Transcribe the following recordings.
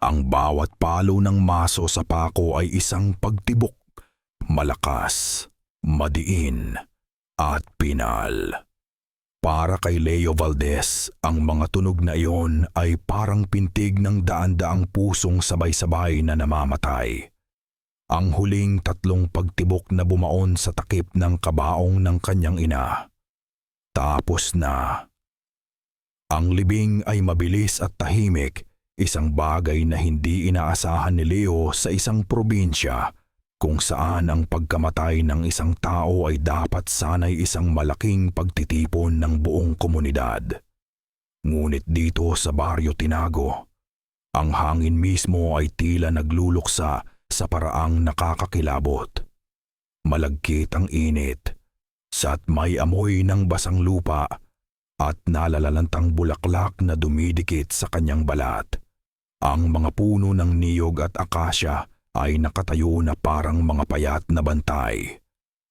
Ang bawat palo ng maso sa pako ay isang pagtibok, malakas, madiin, at pinal. Para kay Leo Valdez, ang mga tunog na iyon ay parang pintig ng daan-daang pusong sabay-sabay na namamatay. Ang huling 3 pagtibok na bumaon sa takip ng kabaong ng kanyang ina. Tapos na. Ang libing ay mabilis at tahimik, isang bagay na hindi inaasahan ni Leo sa isang probinsya kung saan ang pagkamatay ng isang tao ay dapat sanay isang malaking pagtitipon ng buong komunidad. Ngunit dito sa Baryo Tinago, ang hangin mismo ay tila nagluluksa sa paraang nakakakilabot. Malagkit ang init, at may amoy ng basang lupa at nalalalantang bulaklak na dumidikit sa kanyang balat. Ang mga puno ng niyog at akasya ay nakatayo na parang mga payat na bantay.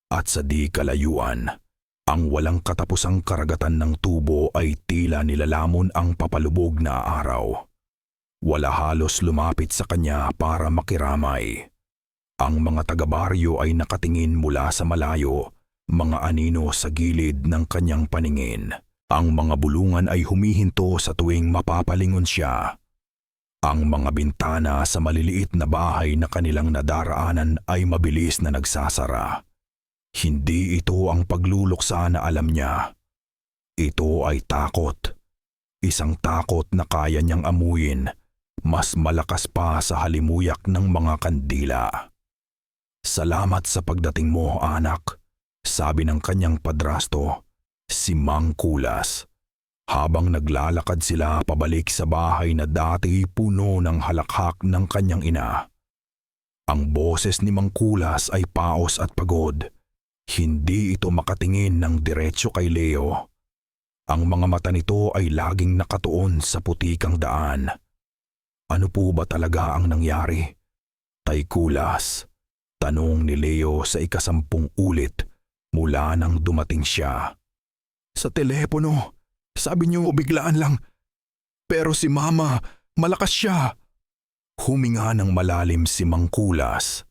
At sa di kalayuan, ang walang katapusang karagatan ng tubo ay tila nilalamon ang papalubog na araw. Wala halos lumapit sa kanya para makiramay. Ang mga taga-baryo ay nakatingin mula sa malayo, mga anino sa gilid ng kanyang paningin. Ang mga bulungan ay humihinto sa tuwing mapapalingon siya. Ang mga bintana sa maliliit na bahay na kanilang nadaraanan ay mabilis na nagsasara. Hindi ito ang pagluluksa na alam niya. Ito ay takot. Isang takot na kaya niyang amuyin, mas malakas pa sa halimuyak ng mga kandila. "Salamat sa pagdating mo, anak," sabi ng kanyang padrasto, si Mang Kulas, habang naglalakad sila pabalik sa bahay na dati puno ng halakhak ng kanyang ina. Ang boses ni Mang Kulas ay paos at pagod. Hindi ito makatingin ng diretso kay Leo. Ang mga mata nito ay laging nakatuon sa putikang daan. "Ano po ba talaga ang nangyari, Tay Kulas?" tanong ni Leo sa 10 ulit mula nang dumating siya. "Sa telepono, sabi niyo biglaan lang. Pero si Mama, malakas siya." Huminga ng malalim si Mang Kulas.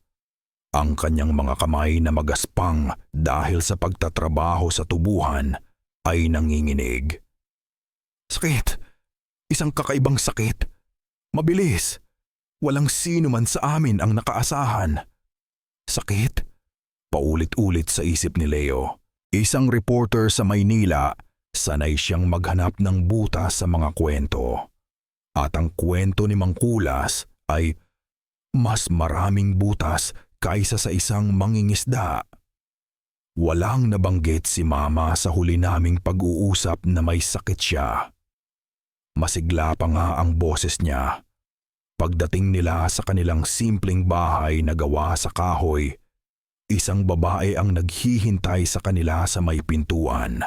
Ang kanyang mga kamay na magaspang dahil sa pagtatrabaho sa tubuhan ay nanginginig. "Sakit. Isang kakaibang sakit. Mabilis. Walang sino man sa amin ang nakaasahan." "Sakit?" paulit-ulit sa isip ni Leo. Isang reporter sa Maynila, sanay siyang maghanap ng butas sa mga kwento. At ang kwento ni Mang Kulas ay mas maraming butas kaysa sa isang mangingisda. Walang nabanggit si Mama sa huli naming pag-uusap na may sakit siya. Masigla pa nga ang boses niya. Pagdating nila sa kanilang simpleng bahay na gawa sa kahoy, isang babae ang naghihintay sa kanila sa may pintuan.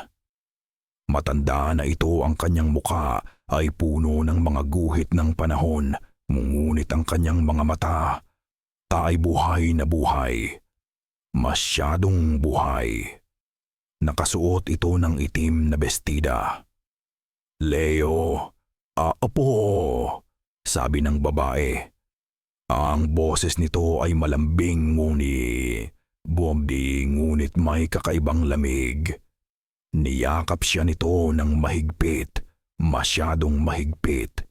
Matanda na ito, ang kanyang muka ay puno ng mga guhit ng panahon, ngunit ang kanyang mga mata ay buhay na buhay. Masyadong buhay. Nakasuot ito ng itim na bestida. "Leo, opo," sabi ng babae. Ang boses nito ay malambing ngunit may kakaibang lamig. Niyakap siya nito ng mahigpit, masyadong mahigpit.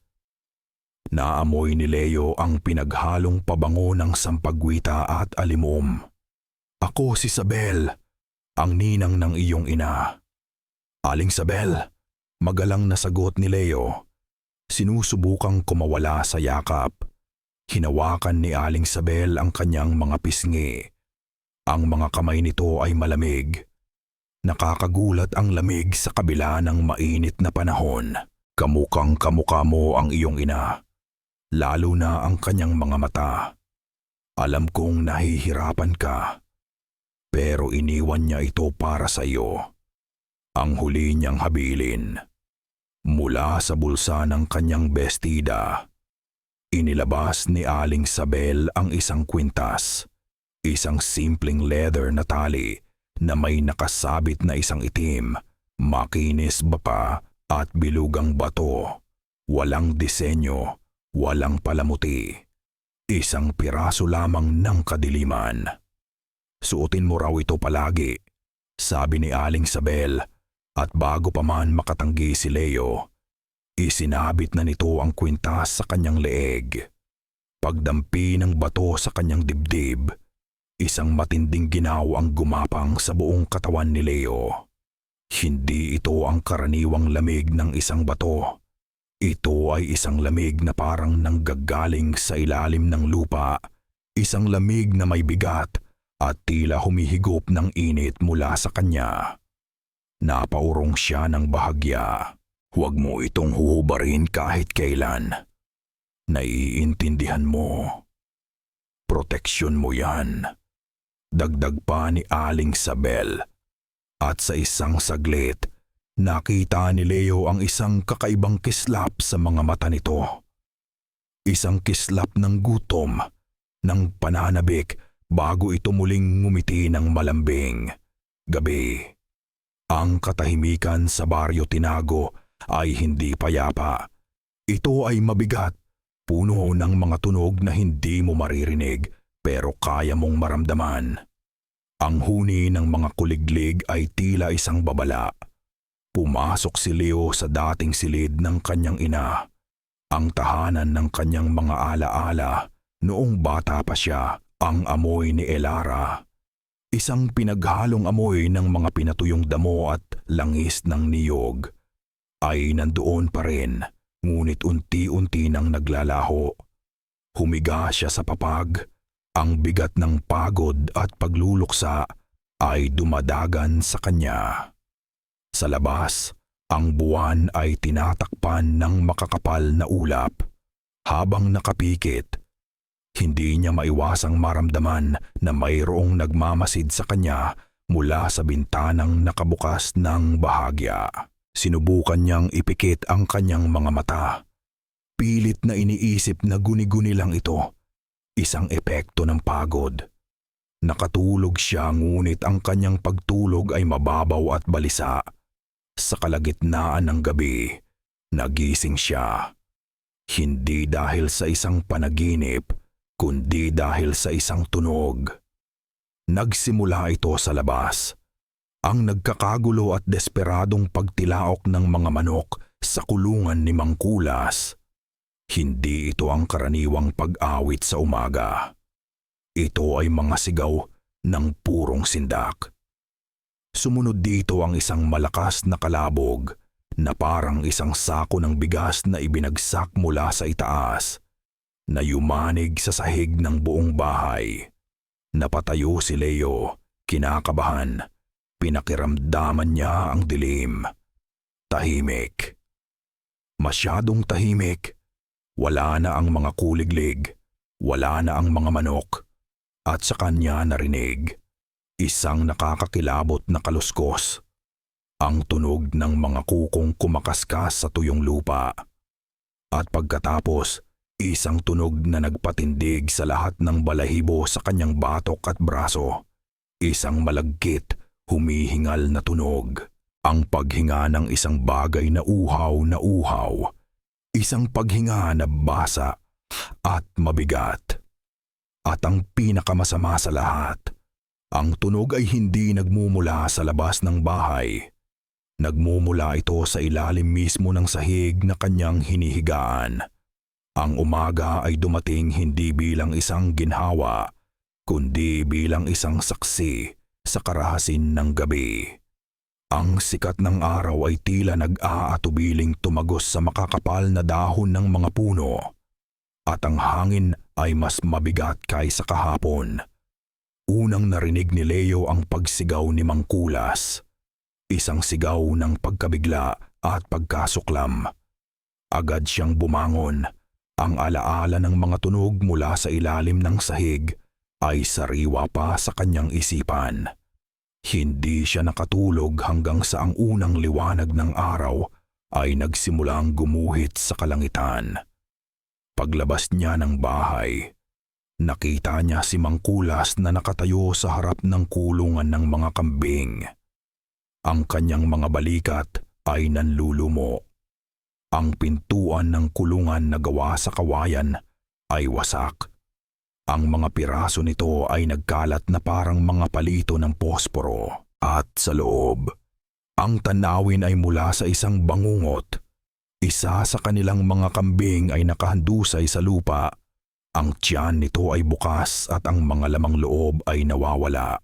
Naamoy ni Leo ang pinaghalong pabango ng sampagwita at alimom. "Ako si Sabel, ang ninang ng iyong ina." "Aling Sabel," magalang na sagot ni Leo. Sinusubukang kumawala sa yakap. Hinawakan ni Aling Sabel ang kanyang mga pisngi. Ang mga kamay nito ay malamig. Nakakagulat ang lamig sa kabila ng mainit na panahon. "Kamukhang kamukha mo ang iyong ina, lalo na ang kanyang mga mata. Alam kong nahihirapan ka, pero iniwan niya ito para sa iyo." Ang huli niyang habilin. Mula sa bulsa ng kanyang bestida, inilabas ni Aling Sabel ang isang kwintas, isang simpleng leather na tali na may nakasabit na isang itim, makinis pa at bilugang bato. Walang disenyo, walang palamuti. Isang piraso lamang ng kadiliman. Suotin mo raw ito palagi, sabi ni Aling Sabel, at bago pa man makatanggi si Leo, isinabit na nito ang kwintas sa kanyang leeg. Pagdampi ng bato sa kanyang dibdib, isang matinding ginaw ang gumapang sa buong katawan ni Leo. Hindi ito ang karaniwang lamig ng isang bato. Ito ay isang lamig na parang nanggagaling sa ilalim ng lupa, isang lamig na may bigat at tila humihigop ng init mula sa kanya. Napaurong siya ng bahagya. Huwag mo itong huhubarin kahit kailan. Naiintindihan mo. Proteksyon mo yan. Dagdag pa ni Aling Sabel. At sa isang saglit, nakita ni Leo ang isang kakaibang kislap sa mga mata nito. Isang kislap ng gutom, ng pananabik bago ito muling ngumiti ng malambing. Gabi. Ang katahimikan sa Baryo Tinago ay hindi payapa. Ito ay mabigat, puno ng mga tunog na hindi mo maririnig pero kaya mong maramdaman. Ang huni ng mga kuliglig ay tila isang babala. Pumasok si Leo sa dating silid ng kanyang ina, ang tahanan ng kanyang mga alaala noong bata pa siya, ang amoy ni Elara. Isang pinaghalong amoy ng mga pinatuyong damo at langis ng niyog ay nandoon pa rin, ngunit unti-unti nang naglalaho. Humiga siya sa papag. Ang bigat ng pagod at pagluluksa ay dumadagan sa kanya. Sa labas, ang buwan ay tinatakpan ng makakapal na ulap. Habang nakapikit, hindi niya maiwasang maramdaman na mayroong nagmamasid sa kanya mula sa bintanang nakabukas ng bahagya. Sinubukan niyang ipikit ang kanyang mga mata. Pilit na iniisip na guni-guni lang ito. Isang epekto ng pagod. Nakatulog siya ngunit ang kanyang pagtulog ay mababaw at balisa. Sa kalagitnaan ng gabi, nagising siya. Hindi dahil sa isang panaginip, kundi dahil sa isang tunog. Nagsimula ito sa labas. Ang nagkakagulo at desperadong pagtilaok ng mga manok sa kulungan ni Mang Kulas. Hindi ito ang karaniwang pag-awit sa umaga. Ito ay mga sigaw ng purong sindak. Sumunod dito ang isang malakas na kalabog na parang isang sako ng bigas na ibinagsak mula sa itaas, na yumanig sa sahig ng buong bahay. Napatayo si Leo, kinakabahan. Pinakiramdaman niya ang dilim. Tahimik. Masyadong tahimik. Wala na ang mga kuliglig, wala na ang mga manok, at sa kanya narinig, isang nakakakilabot na kaluskos, ang tunog ng mga kukong kumakaskas sa tuyong lupa. At pagkatapos, isang tunog na nagpatindig sa lahat ng balahibo sa kanyang batok at braso, isang malagkit, humihingal na tunog, ang paghinga ng isang bagay na uhaw, isang paghinga na basa at mabigat. At ang pinakamasama sa lahat, ang tunog ay hindi nagmumula sa labas ng bahay. Nagmumula ito sa ilalim mismo ng sahig na kanyang hinihigaan. Ang umaga ay dumating hindi bilang isang ginhawa, kundi bilang isang saksi sa karahasin ng gabi. Ang sikat ng araw ay tila nag-aatubiling tumagos sa makakapal na dahon ng mga puno, at ang hangin ay mas mabigat kaysa kahapon. Unang narinig ni Leo ang pagsigaw ni Mang Kulas, isang sigaw ng pagkabigla at pagkasuklam. Agad siyang bumangon. Ang alaala ng mga tunog mula sa ilalim ng sahig ay sariwa pa sa kanyang isipan. Hindi siya nakatulog hanggang sa ang unang liwanag ng araw ay nagsimulang gumuhit sa kalangitan. Paglabas niya ng bahay, nakita niya si Mang Kulas na nakatayo sa harap ng kulungan ng mga kambing. Ang kanyang mga balikat ay nanlulumo. Ang pintuan ng kulungan na gawa sa kawayan ay wasak. Ang mga piraso nito ay nagkalat na parang mga palito ng posporo. At sa loob, ang tanawin ay mula sa isang bangungot. Isa sa kanilang mga kambing ay nakahandusay sa lupa. Ang tiyan nito ay bukas at ang mga lamang loob ay nawawala.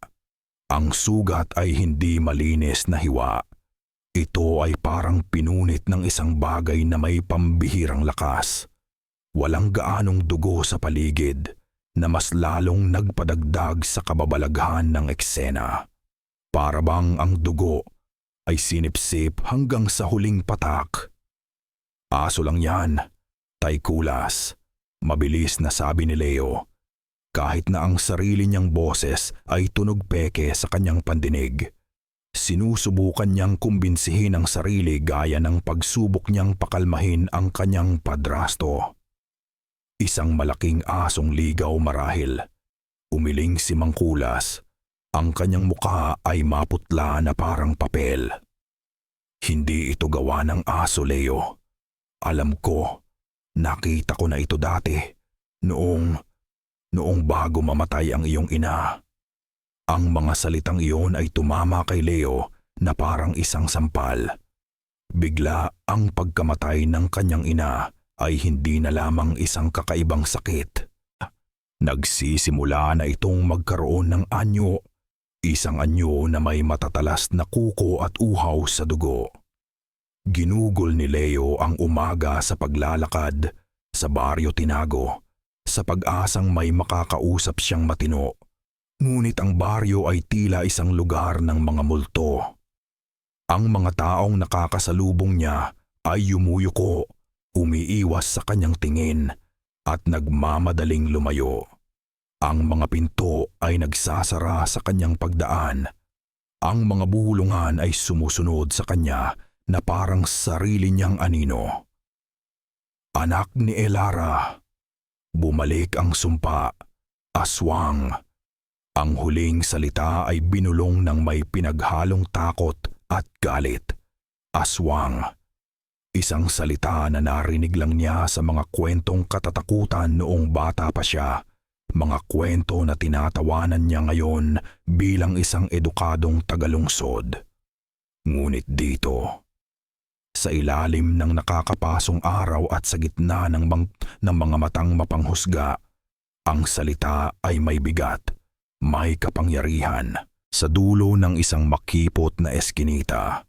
Ang sugat ay hindi malinis na hiwa. Ito ay parang pinunit ng isang bagay na may pambihirang lakas. Walang gaanong dugo sa paligid na mas lalong nagpadagdag sa kababalaghan ng eksena. Para bang ang dugo ay sinipsip hanggang sa huling patak. Aso lang yan, Taykulas, mabilis na sabi ni Leo, kahit na ang sarili niyang boses ay tunog peke sa kanyang pandinig. Sinusubukan niyang kumbinsihin ang sarili gaya ng pagsubok niyang pakalmahin ang kanyang padrasto. Isang malaking asong ligaw marahil. Umiling si Mangkulas. Ang kanyang mukha ay maputla na parang papel. Hindi ito gawa ng aso, Leo. Alam ko, nakita ko na ito dati, noong bago mamatay ang iyong ina. Ang mga salitang iyon ay tumama kay Leo na parang isang sampal. Bigla ang pagkamatay ng kanyang ina ay hindi na lamang isang kakaibang sakit. Nagsisimula na itong magkaroon ng anyo. Isang anyo na may matatalas na kuko at uhaw sa dugo. Ginugol ni Leo ang umaga sa paglalakad sa Baryo Tinago sa pag-asang may makakausap siyang matino. Ngunit ang baryo ay tila isang lugar ng mga multo. Ang mga taong nakakasalubong niya ay yumuyuko, umiiwas sa kanyang tingin at nagmamadaling lumayo. Ang mga pinto ay nagsasara sa kanyang pagdaan. Ang mga bulungan ay sumusunod sa kanya na parang sarili niyang anino. Anak ni Elara. Bumalik ang sumpa. Aswang. Ang huling salita ay binulong ng may pinaghalong takot at galit. Aswang. Isang salita na narinig lang niya sa mga kwentong katatakutan noong bata pa siya. Mga kwento na tinatawanan niya ngayon bilang isang edukadong tagalungsod. Ngunit dito, sa ilalim ng nakakapasong araw at sa gitna ng mga matang mapanghusga, ang salita ay may bigat, may kapangyarihan. Sa dulo ng isang makipot na eskinita,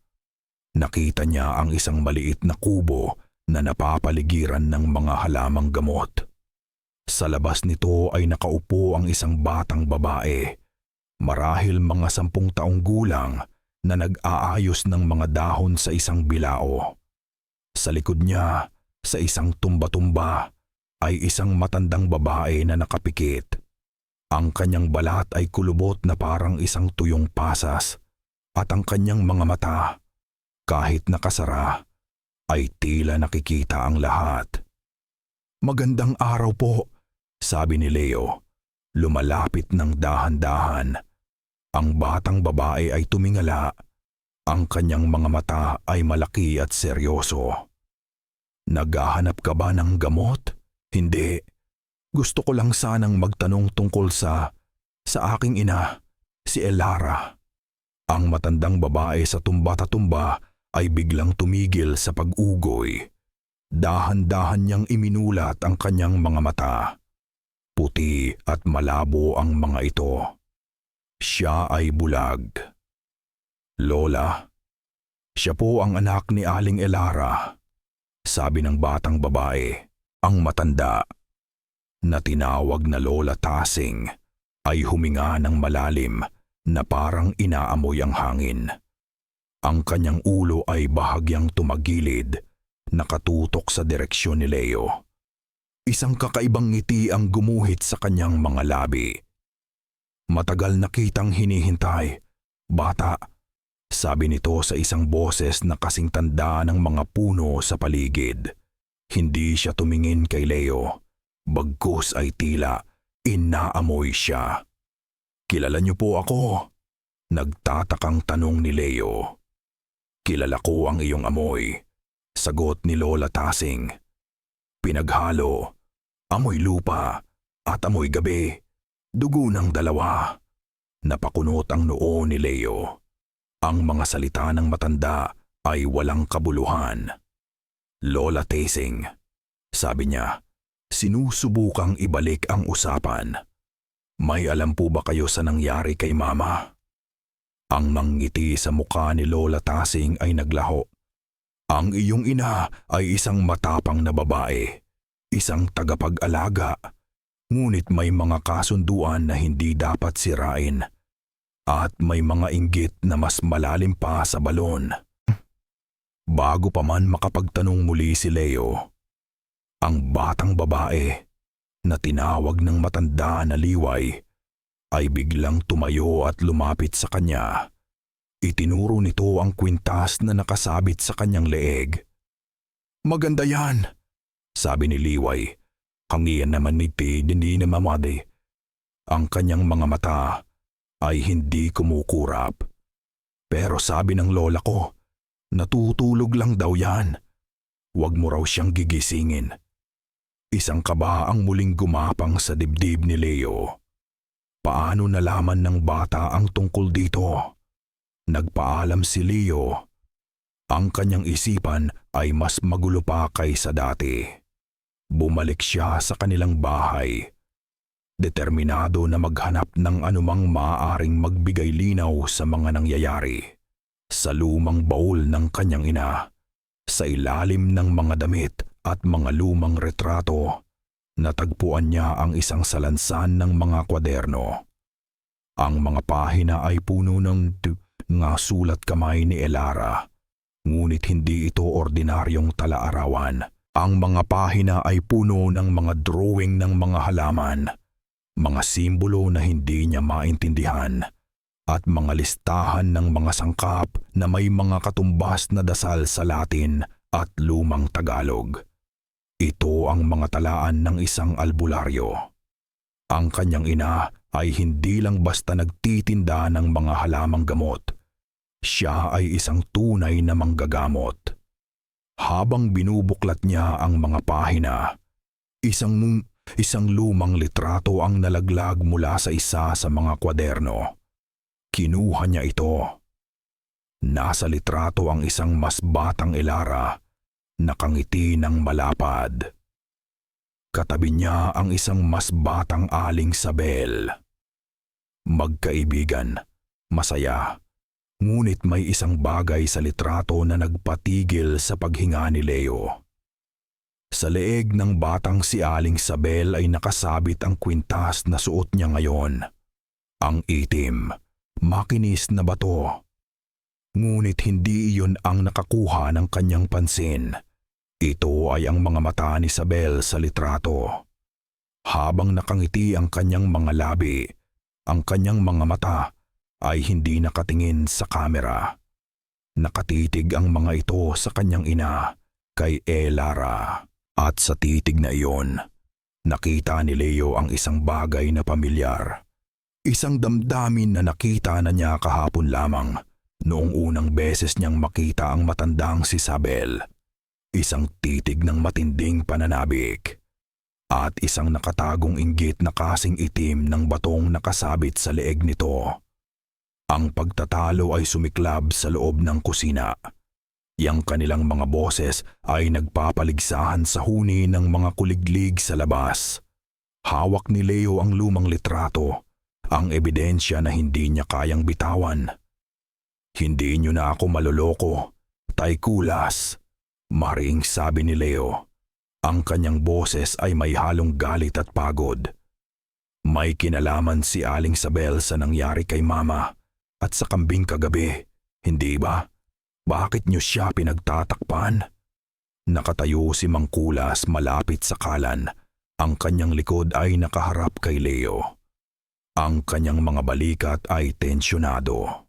nakita niya ang isang maliit na kubo na napapaligiran ng mga halamang gamot. Sa labas nito ay nakaupo ang isang batang babae, marahil mga 10 taong gulang na nag-aayos ng mga dahon sa isang bilao. Sa likod niya, sa isang tumba-tumba, ay isang matandang babae na nakapikit. Ang kanyang balat ay kulubot na parang isang tuyong pasas at ang kanyang mga mata, kahit nakasara, ay tila nakikita ang lahat. Magandang araw po, sabi ni Leo, lumalapit ng dahan-dahan. Ang batang babae ay tumingala. Ang kanyang mga mata ay malaki at seryoso. Naghahanap ka ba ng gamot? Hindi. Gusto ko lang sanang magtanong tungkol sa aking ina, si Elara. Ang matandang babae sa tumba-tumba ay biglang tumigil sa pag-ugoy. Dahan-dahan niyang iminulat ang kanyang mga mata. Puti at malabo ang mga ito. Siya ay bulag. Lola, siya po ang anak ni Aling Elara, sabi ng batang babae. Ang matanda, na tinawag na Lola Tasing, ay huminga ng malalim na parang inaamoy ang hangin. Ang kanyang ulo ay bahagyang tumagilid, nakatutok sa direksyon ni Leo. Isang kakaibang ngiti ang gumuhit sa kanyang mga labi. Matagal na kitang hinihintay, bata, sabi nito sa isang boses na kasing tanda ng mga puno sa paligid. Hindi siya tumingin kay Leo, bagkus ay tila inaamoy siya. Kilala niyo po ako? Nagtatakang tanong ni Leo. Kilala ko ang iyong amoy, Sagot ni Lola Tasing. Pinaghalo, amoy lupa at amoy gabi, dugo ng dalawa. Napakunot ang noo ni Leo. Ang mga salita ng matanda ay walang kabuluhan. Lola Tasing, sabi niya, sinusubukang ibalik ang usapan. May alam po ba kayo sa nangyari kay Mama? Ang mangiti sa mukha ni Lola Tasing ay naglaho. Ang iyong ina ay isang matapang na babae, isang tagapag-alaga, ngunit may mga kasunduan na hindi dapat sirain at may mga inggit na mas malalim pa sa balon. Bago pa man makapagtanong muli si Leo, ang batang babae na tinawag ng matanda na Liway ay biglang tumayo at lumapit sa kanya. Itinuro nito ang kwintas na nakasabit sa kanyang leeg. Maganda yan, sabi ni Liway. Kangiyan naman ni hindi na mamadi. Ang kanyang mga mata ay hindi kumukurap. Pero sabi ng lola ko, natutulog lang daw yan. Huwag mo raw siyang gigisingin. Isang kaba ang muling gumapang sa dibdib ni Leo. Paano nalaman ng bata ang tungkol dito? Nagpaalam si Leo. Ang kanyang isipan ay mas magulo pa kaysa dati. Bumalik siya sa kanilang bahay. Determinado na maghanap ng anumang maaaring magbigay linaw sa mga nangyayari. Sa lumang baul ng kanyang ina, sa ilalim ng mga damit at mga lumang retrato, natagpuan niya ang isang salansan ng mga kwaderno. Ang mga pahina ay puno ng nga sulat kamay ni Elara, ngunit hindi ito ordinaryong tala-arawan. Ang mga pahina ay puno ng mga drawing ng mga halaman, mga simbolo na hindi niya maintindihan, at mga listahan ng mga sangkap na may mga katumbas na dasal sa Latin at lumang Tagalog. Ito ang mga talaan ng isang albularyo. Ang kanyang ina ay hindi lang basta nagtitinda ng mga halamang gamot. Siya ay isang tunay na manggagamot. Habang binubuklat niya ang mga pahina, isang lumang litrato ang nalaglag mula sa isa sa mga kwaderno. Kinuha niya ito. Nasa litrato ang isang mas batang Elara, nakangiti ng malapad. Katabi niya ang isang mas batang Aling Sabel. Magkaibigan, masaya. Ngunit may isang bagay sa litrato na nagpatigil sa paghinga ni Leo. Sa leeg ng batang si Aling Sabel ay nakasabit ang kwintas na suot niya ngayon. Ang itim, makinis na bato. Ngunit hindi iyon ang nakakuha ng kanyang pansin. Ito ay ang mga mata ni Sabel sa litrato. Habang nakangiti ang kanyang mga labi, ang kanyang mga mata ay hindi nakatingin sa kamera. Nakatitig ang mga ito sa kanyang ina, kay Elara. At sa titig na iyon, nakita ni Leo ang isang bagay na pamilyar. Isang damdamin na nakita na niya kahapon lamang noong unang beses niyang makita ang matandang si Sabel. Isang titig ng matinding pananabik. At isang nakatagong inggit na kasing itim ng batong nakasabit sa leeg nito. Ang pagtatalo ay sumiklab sa loob ng kusina. Yang kanilang mga boses ay nagpapaligsahan sa huni ng mga kuliglig sa labas. Hawak ni Leo ang lumang litrato, ang ebidensya na hindi niya kayang bitawan. Hindi niyo na ako maloloko, Taykulas, maring sabi ni Leo. Ang kanyang boses ay may halong galit at pagod. May kinalaman si Aling Sabel sa nangyari kay Mama at sa kambing kagabi, hindi ba? Bakit niyo siya pinagtatakpan? Nakatayo si Mangkulas malapit sa kalan. Ang kanyang likod ay nakaharap kay Leo. Ang kanyang mga balikat ay tensyonado.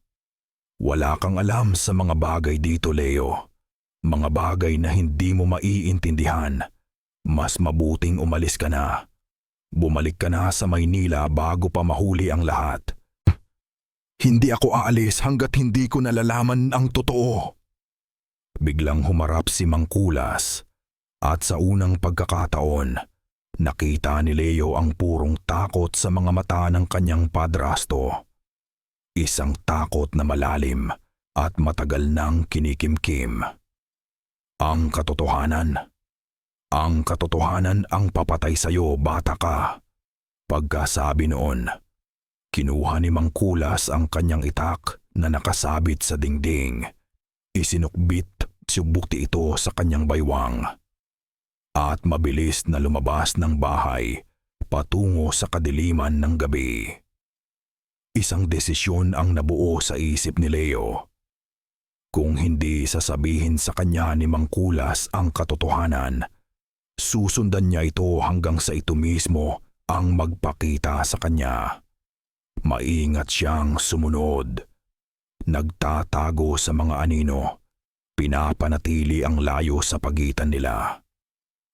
Wala kang alam sa mga bagay dito, Leo. Mga bagay na hindi mo maiintindihan. Mas mabuting umalis ka na. Bumalik ka na sa Maynila bago pa mahuli ang lahat. Hindi ako aalis hanggat hindi ko nalalaman ang totoo. biglang humarap si Mangkulas at sa unang pagkakataon, nakita ni Leo ang purong takot sa mga mata ng kanyang padrasto. Isang takot na malalim at matagal nang kinikimkim. Ang katotohanan ang papatay sa'yo, bata ka. Pagkasabi noon, kinuha ni Mangkulas ang kanyang itak na nakasabit sa dingding. Isinukbit subukti ito sa kanyang baywang. At mabilis na lumabas ng bahay patungo sa kadiliman ng gabi. Isang desisyon ang nabuo sa isip ni Leo. Kung hindi sasabihin sa kanya ni Mangkulas ang katotohanan, susundan niya ito hanggang sa ito mismo ang magpakita sa kanya. Maingat siyang sumunod. Nagtatago sa mga anino. Pinapanatili ang layo sa pagitan nila.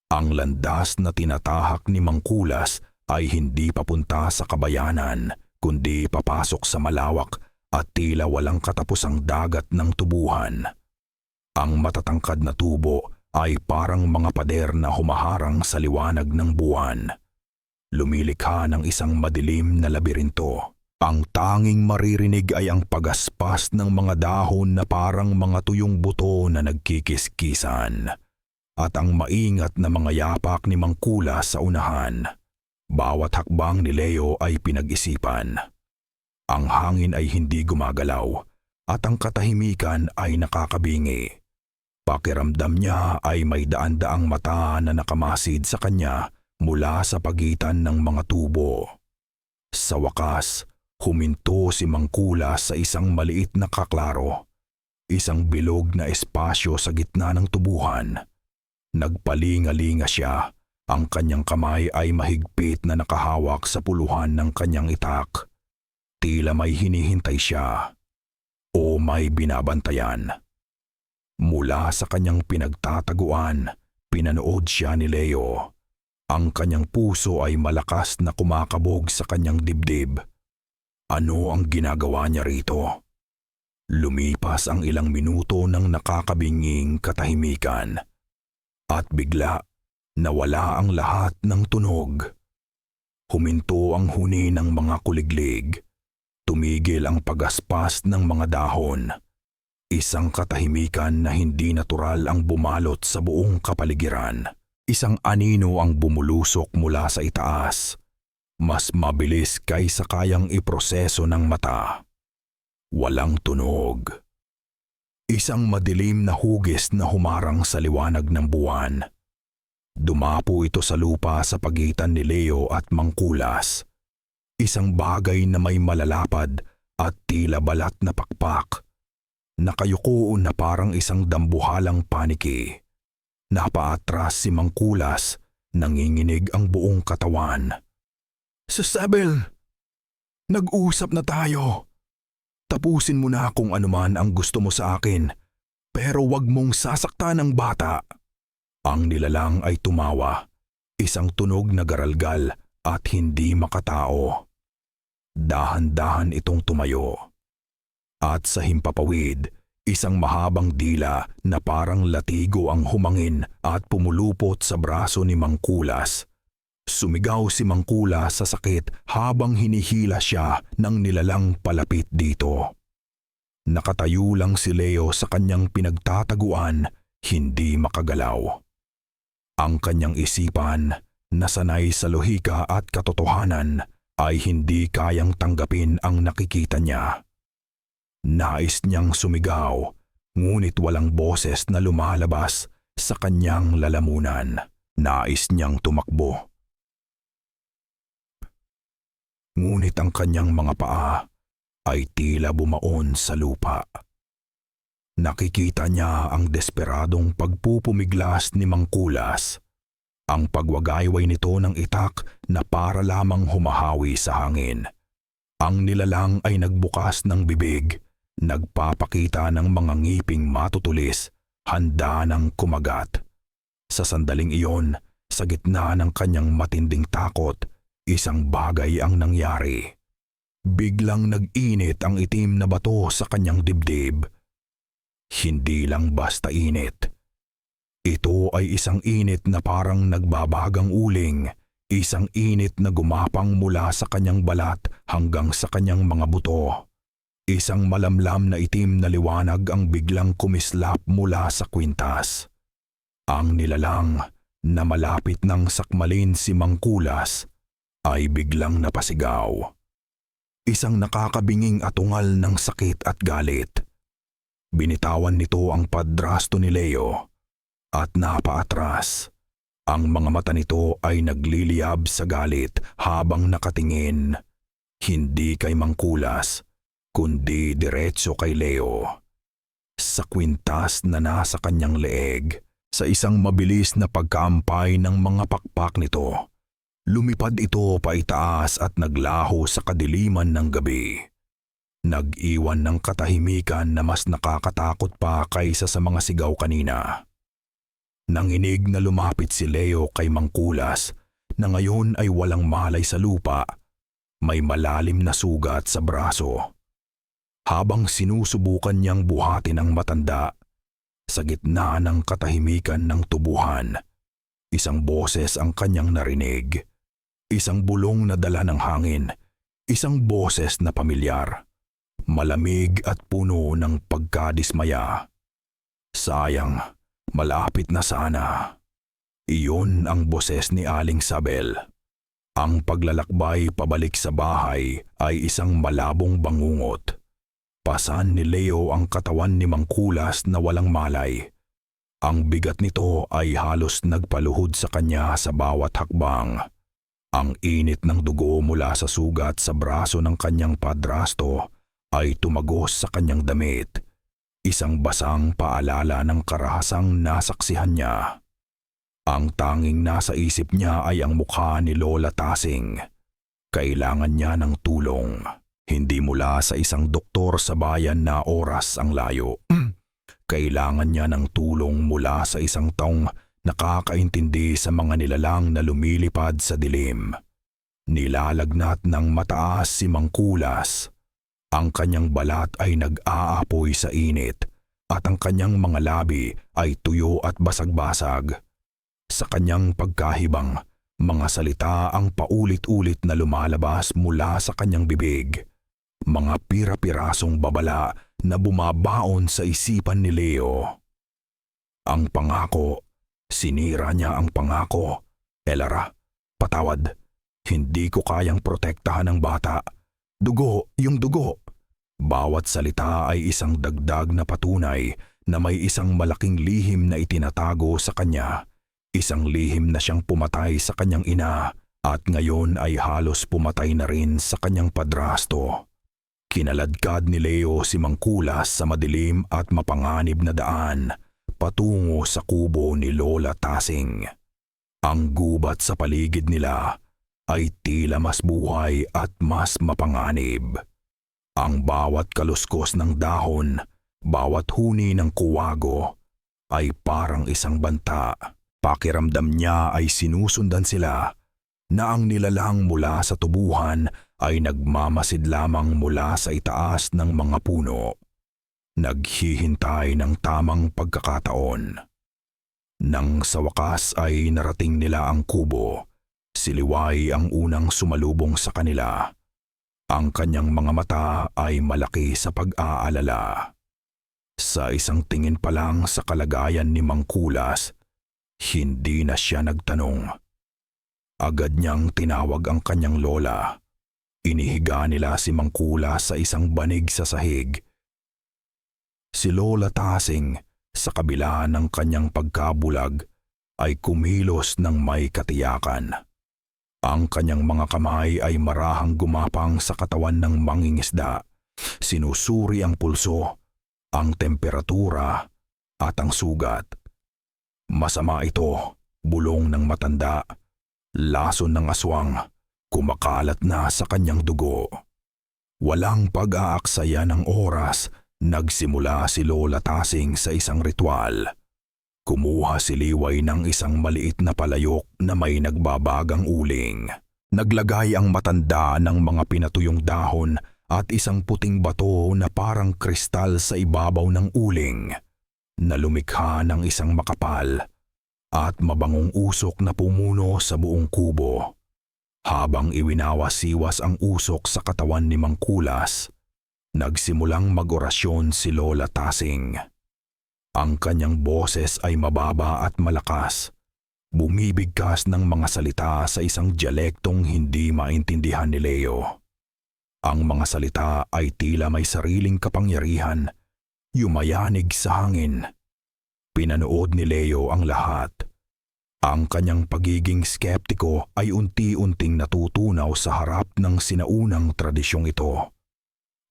Ang landas na tinatahak ni Mangkulas ay hindi papunta sa kabayanan, kundi papasok sa malawak at tila walang katapusang dagat ng tubuhan. Ang matatangkad na tubo ay parang mga pader na humaharang sa liwanag ng buwan. Lumilikha ng isang madilim na labirinto. Ang tanging maririnig ay ang pagaspas ng mga dahon na parang mga tuyong buto na nagkikiskisan. At ang maingat na mga yapak ni Mangkulas sa unahan. Bawat hakbang ni Leo ay pinag-isipan. Ang hangin ay hindi gumagalaw at ang katahimikan ay nakakabingi. Pakiramdam niya ay may daan-daang mata na nakamasid sa kanya mula sa pagitan ng mga tubo. Sa wakas, huminto si Mangkulas sa isang maliit na kaklaro. Isang bilog na espasyo sa gitna ng tubuhan. Nagpalingalinga siya. Ang kanyang kamay ay mahigpit na nakahawak sa puluhan ng kanyang itak. Tila may hinihintay siya o may binabantayan. Mula sa kanyang pinagtataguan, pinanood siya ni Leo. Ang kanyang puso ay malakas na kumakabog sa kanyang dibdib. Ano ang ginagawa niya rito? Lumipas ang ilang minuto ng nakakabinging katahimikan. At bigla, nawala ang lahat ng tunog. Huminto ang huni ng mga kuliglig. Tumigil ang pagaspas ng mga dahon. Isang katahimikan na hindi natural ang bumalot sa buong kapaligiran. Isang anino ang bumulusok mula sa itaas. Mas mabilis kaysa kayang iproseso ng mata. Walang tunog. Isang madilim na hugis na humarang sa liwanag ng buwan. Dumapo ito sa lupa sa pagitan ni Leo at Mangkulas. Isang bagay na may malalapad at tila balat na pakpak. Nakayuko na parang isang dambuhalang paniki. Napaatras si Mangkulas, nanginginig ang buong katawan. "Sasabel, nag-usap na tayo. Tapusin mo na kung anuman ang gusto mo sa akin, pero wag mong sasaktan ang bata." Ang nilalang ay tumawa, isang tunog na garalgal at hindi makatao. Dahan-dahan itong tumayo. At sa himpapawid, isang mahabang dila na parang latigo ang humangin at pumulupot sa braso ni Mangkulas. Sumigaw si Mangkulas sa sakit habang hinihila siya ng nilalang palapit dito. Nakatayo lang si Leo sa kanyang pinagtataguan, hindi makagalaw. Ang kanyang isipan, na sanay sa lohika at katotohanan, ay hindi kayang tanggapin ang nakikita niya. Nais niyang sumigaw, ngunit walang boses na lumalabas sa kanyang lalamunan. Nais niyang tumakbo. Ngunit ang kanyang mga paa ay tila bumaon sa lupa. Nakikita niya ang desperadong pagpupumiglas ni Mangkulas. Ang pagwagayway nito ng itak na para lamang humahawi sa hangin. Ang nilalang ay nagbukas ng bibig, nagpapakita ng mga ngiping matutulis, handa ng kumagat. Sa sandaling iyon, sa gitna ng kanyang matinding takot, isang bagay ang nangyari. Biglang nag-init ang itim na bato sa kanyang dibdib. Hindi lang basta init. Ito ay isang init na parang nagbabagang uling, isang init na gumapang mula sa kanyang balat hanggang sa kanyang mga buto. Isang malamlam na itim na liwanag ang biglang kumislap mula sa kwintas. Ang nilalang na malapit ng sakmalin si Mangkulas ay biglang napasigaw. Isang nakakabinging atungal ng sakit at galit. Binitawan nito ang padrasto ni Leo at napaatras. Ang mga mata nito ay nagliliyab sa galit habang nakatingin, hindi kay Mangkulas, kundi diretso kay Leo. Sa kwintas na nasa kanyang leeg, sa isang mabilis na pagkaampay ng mga pakpak nito, lumipad ito paitaas at naglaho sa kadiliman ng gabi. Nag-iwan ng katahimikan na mas nakakatakot pa kaysa sa mga sigaw kanina. Nanginig na lumapit si Leo kay Mangkulas na ngayon ay walang malay sa lupa, may malalim na sugat sa braso. Habang sinusubukan niyang buhatin ang matanda, sa gitna ng katahimikan ng tubuhan, isang boses ang kanyang narinig. Isang bulong na dala ng hangin, isang boses na pamilyar, malamig at puno ng pagkadismaya. Sayang, malapit na sana. Iyon ang boses ni Aling Sabel. Ang paglalakbay pabalik sa bahay ay isang malabong bangungot. Pasan ni Leo ang katawan ni Mangkulas na walang malay. Ang bigat nito ay halos nagpaluhod sa kanya sa bawat hakbang. Ang init ng dugo mula sa sugat sa braso ng kanyang padrasto ay tumagos sa kanyang damit. Isang basang paalala ng karahasang nasaksihan niya. Ang tanging nasa isip niya ay ang mukha ni Lola Tasing. Kailangan niya ng tulong. Hindi mula sa isang doktor sa bayan na oras ang layo. Kailangan niya ng tulong mula sa isang taong nakakaintindi sa mga nilalang na lumilipad sa dilim. Nilalagnat ng mataas si Mangkulas. Ang kanyang balat ay nag-aapoy sa init at ang kanyang mga labi ay tuyo at basag-basag. Sa kanyang pagkahibang, mga salita ang paulit-ulit na lumalabas mula sa kanyang bibig. Mga pira-pirasong babala na bumabaon sa isipan ni Leo. Ang pangako. Sinira niya ang pangako. Elara, patawad. Hindi ko kayang protektahan ang bata. Dugo, yung dugo. Bawat salita ay isang dagdag na patunay na may isang malaking lihim na itinatago sa kanya. Isang lihim na siyang pumatay sa kanyang ina at ngayon ay halos pumatay na rin sa kanyang padrasto. Kinaladkad ni Leo si Mangkulas sa madilim at mapanganib na daan patungo sa kubo ni Lola Tasing. Ang gubat sa paligid nila ay tila mas buhay at mas mapanganib. Ang bawat kaluskos ng dahon, bawat huni ng kuwago ay parang isang banta. Pakiramdam niya ay sinusundan sila, na ang nilalang mula sa tubuhan ay nagmamasid lamang mula sa itaas ng mga puno. Naghihintay ng tamang pagkakataon. Nang sa wakas ay narating nila ang kubo, si Liway ang unang sumalubong sa kanila. Ang kanyang mga mata ay malaki sa pag-aalala. Sa isang tingin pa lang sa kalagayan ni Mangkulas, hindi na siya nagtanong. Agad niyang tinawag ang kanyang lola. Inihiga nila si Mangkulas sa isang banig sa sahig. Si Lola Tasing, sa kabila ng kanyang pagkabulag, ay kumilos ng may katiyakan. Ang kanyang mga kamay ay marahang gumapang sa katawan ng mangingisda. Sinusuri ang pulso, ang temperatura, at ang sugat. Masama ito, bulong ng matanda. Lason ng aswang, kumakalat na sa kanyang dugo. Walang pag-aaksaya ng oras, nagsimula si Lola Tasing sa isang ritual. Kumuha si Liway ng isang maliit na palayok na may nagbabagang uling. Naglagay ang matanda ng mga pinatuyong dahon at isang puting bato na parang kristal sa ibabaw ng uling na lumikha ng isang makapal at mabangong usok na pumuno sa buong kubo. Habang iwinawas-iwas ang usok sa katawan ni Mang Kulas, nagsimulang mag-orasyon si Lola Tasing. Ang kanyang boses ay mababa at malakas, bumibigkas ng mga salita sa isang dialektong hindi maintindihan ni Leo. Ang mga salita ay tila may sariling kapangyarihan, yumayanig sa hangin. Pinanood ni Leo ang lahat. Ang kanyang pagiging skeptiko ay unti-unting natutunaw sa harap ng sinaunang tradisyong ito.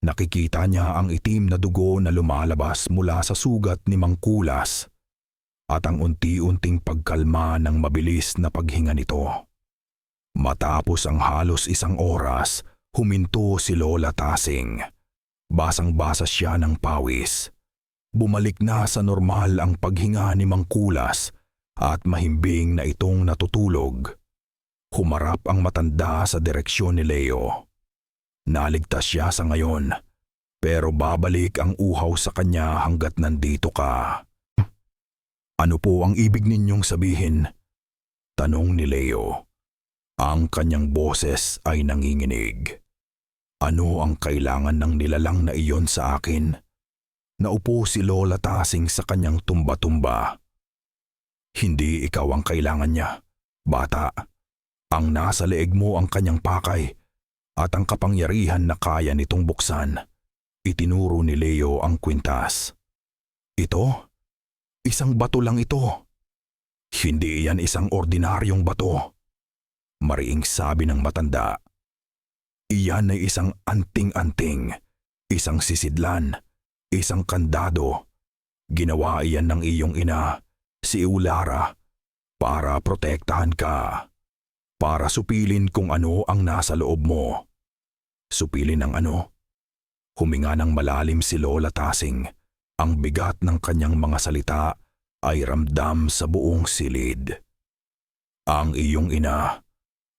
Nakikita niya ang itim na dugo na lumalabas mula sa sugat ni Mang Kulas at ang unti-unting pagkalma ng mabilis na paghinga nito. Matapos ang halos isang oras, huminto si Lola Tasing. Basang-basa siya ng pawis. Bumalik na sa normal ang paghinga ni Mang Kulas at mahimbing na itong natutulog. Humarap ang matanda sa direksyon ni Leo. Naligtas siya sa ngayon, pero babalik ang uhaw sa kanya hanggat nandito ka. Ano po ang ibig ninyong sabihin? Tanong ni Leo. Ang kanyang boses ay nanginginig. Ano ang kailangan ng nilalang na iyon sa akin? Naupo si Lola Tasing sa kanyang tumba-tumba. Hindi ikaw ang kailangan niya, bata. Ang nasa leeg mo ang kanyang pakay at ang kapangyarihan na kaya nitong buksan. Itinuro ni Leo ang kwintas. Ito? Isang bato lang ito. Hindi yan isang ordinaryong bato. Mariing sabi ng matanda. Iyan ay isang anting-anting, isang sisidlan, isang kandado. Ginawa iyan ng iyong ina, si Ulara, para protektahan ka. Para supilin kung ano ang nasa loob mo. Supilin ang ano? Huminga ng malalim si Lola Tasing. Ang bigat ng kanyang mga salita ay ramdam sa buong silid. Ang iyong ina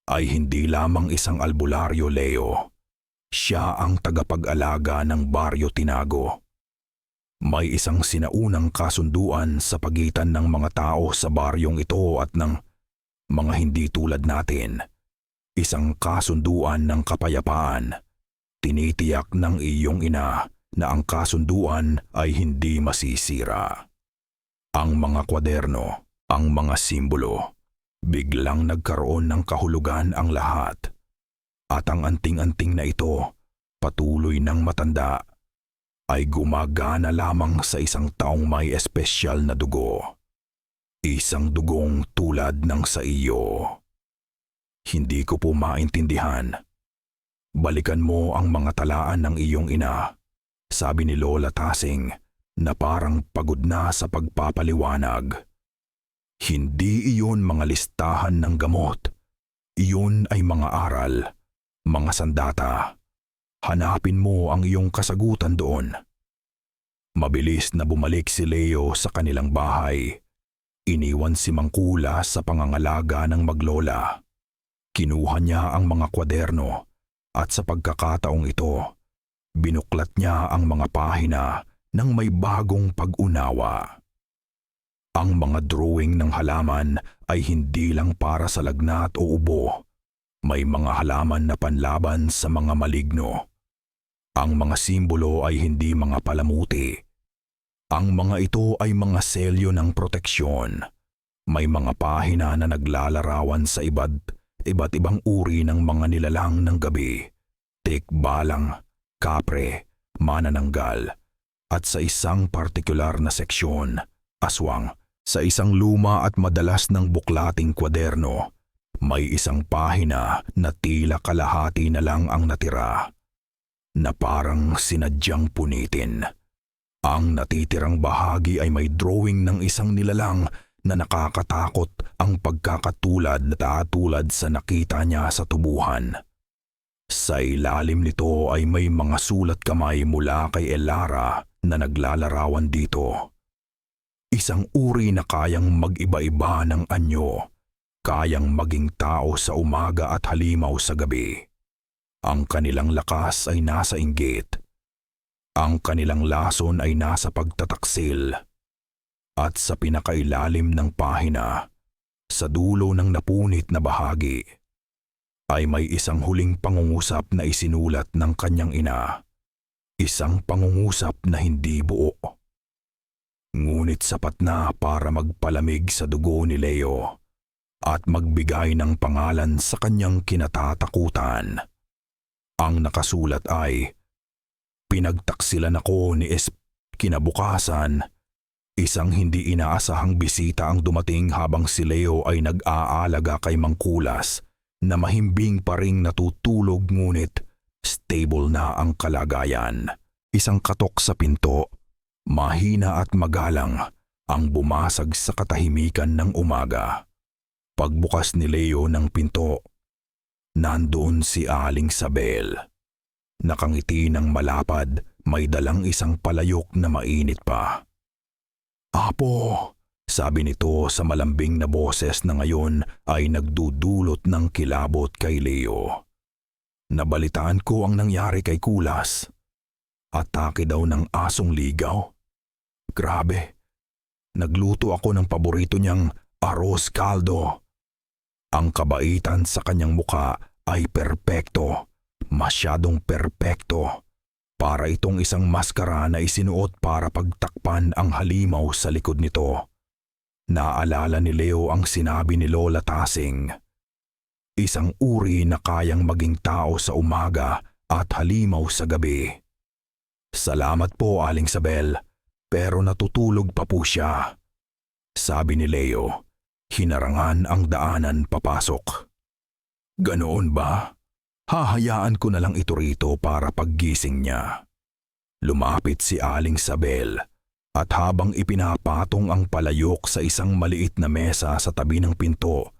ay hindi lamang isang albularyo, Leo. Siya ang tagapag-alaga ng Baryo Tinago. May isang sinaunang kasunduan sa pagitan ng mga tao sa baryong ito at ng mga hindi tulad natin. Isang kasunduan ng kapayapaan. Tinitiyak ng iyong ina na ang kasunduan ay hindi masisira. Ang mga kwaderno, ang mga simbolo, biglang nagkaroon ng kahulugan ang lahat. At ang anting-anting na ito, patuloy ng matanda, ay gumagana lamang sa isang taong may espesyal na dugo. Isang dugong tulad ng sa iyo. Hindi ko po maintindihan. Balikan mo ang mga talaan ng iyong ina, sabi ni Lola Tasing na parang pagod na sa pagpapaliwanag. Hindi iyon mga listahan ng gamot. Iyon ay mga aral, mga sandata. Hanapin mo ang iyong kasagutan doon. Mabilis na bumalik si Leo sa kanilang bahay. Iniwan si Mang Kulas sa pangangalaga ng maglola. Kinuha niya ang mga kwaderno at sa pagkakataong ito, binuklat niya ang mga pahina ng may bagong pag-unawa. Ang mga drawing ng halaman ay hindi lang para sa lagnat o ubo. May mga halaman na panlaban sa mga maligno. Ang mga simbolo ay hindi mga palamuti. Ang mga ito ay mga selyo ng proteksyon. May mga pahina na naglalarawan sa iba't ibang uri ng mga nilalang ng gabi. Tikbalang, kapre, manananggal, at sa isang partikular na seksyon, aswang. Sa isang luma at madalas ng buklating kwaderno, may isang pahina na tila kalahati na lang ang natira, na parang sinadyang punitin. Ang natitirang bahagi ay may drawing ng isang nilalang na nakakatakot ang pagkakatulad na tulad sa nakita niya sa tubuhan. Sa ilalim nito ay may mga sulat kamay mula kay Elara na naglalarawan dito. Isang uri na kayang mag-iba-iba ng anyo, kayang maging tao sa umaga at halimaw sa gabi. Ang kanilang lakas ay nasa inggit. Ang kanilang lason ay nasa pagtataksil. At sa pinakailalim ng pahina, sa dulo ng napunit na bahagi, ay may isang huling pangungusap na isinulat ng kanyang ina. Isang pangungusap na hindi buo. Ngunit sapat na para magpalamig sa dugo ni Leo at magbigay ng pangalan sa kanyang kinatatakutan. Ang nakasulat ay, "Pinagtaksilan ako ni Kinabukasan, isang hindi inaasahang bisita ang dumating habang si Leo ay nag-aalaga kay Mang Kulas na mahimbing pa ring natutulog ngunit stable na ang kalagayan. Isang katok sa pinto, mahina at magalang, ang bumasag sa katahimikan ng umaga. Pagbukas ni Leo ng pinto, nandoon si Aling Sabel. Nakangiti ng malapad, may dalang isang palayok na mainit pa. "Apo," sabi nito sa malambing na boses na ngayon ay nagdudulot ng kilabot kay Leo. "Nabalitaan ko ang nangyari kay Kulas. Atake daw ng asong ligaw. Grabe, nagluto ako ng paborito niyang arroz caldo." Ang kabaitan sa kanyang muka ay perpekto, masyadong perpekto. Para itong isang maskara na isinuot para pagtakpan ang halimaw sa likod nito. Naalala ni Leo ang sinabi ni Lola Tasing. Isang uri na kayang maging tao sa umaga at halimaw sa gabi. "Salamat po, Aling Sabel, pero natutulog pa po siya," sabi ni Leo. Hinarangan ang daanan papasok. "Ganoon ba? Hahayaan ko na lang ito rito para paggising niya." Lumapit si Aling Sabel at habang ipinapatong ang palayok sa isang maliit na mesa sa tabi ng pinto,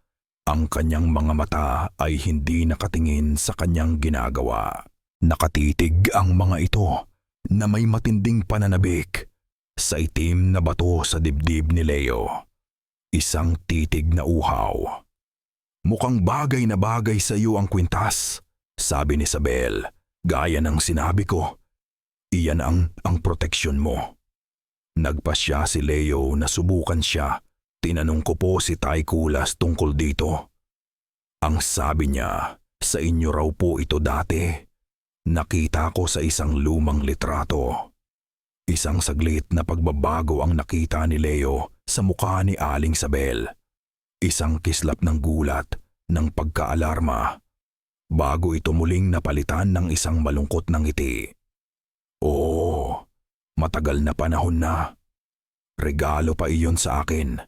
ang kanyang mga mata ay hindi nakatingin sa kanyang ginagawa. Nakatitig ang mga ito na may matinding pananabik sa itim na bato sa dibdib ni Leo. Isang titig na uhaw. "Mukhang bagay na bagay sa iyo ang kwintas," sabi ni Sabel. "Gaya ng sinabi ko, iyan ang proteksyon mo." Nagpasya si Leo na subukan siya. "Tinanong ko po si Tay Kulas tungkol dito. Ang sabi niya, sa inyo raw po ito dati. Nakita ko sa isang lumang litrato." Isang saglit na pagbabago ang nakita ni Leo sa mukha ni Aling Sabel. Isang kislap ng gulat, ng pagkaalarma, bago ito muling napalitan ng isang malungkot na ngiti. "Oo, matagal na panahon na. Regalo pa iyon sa akin.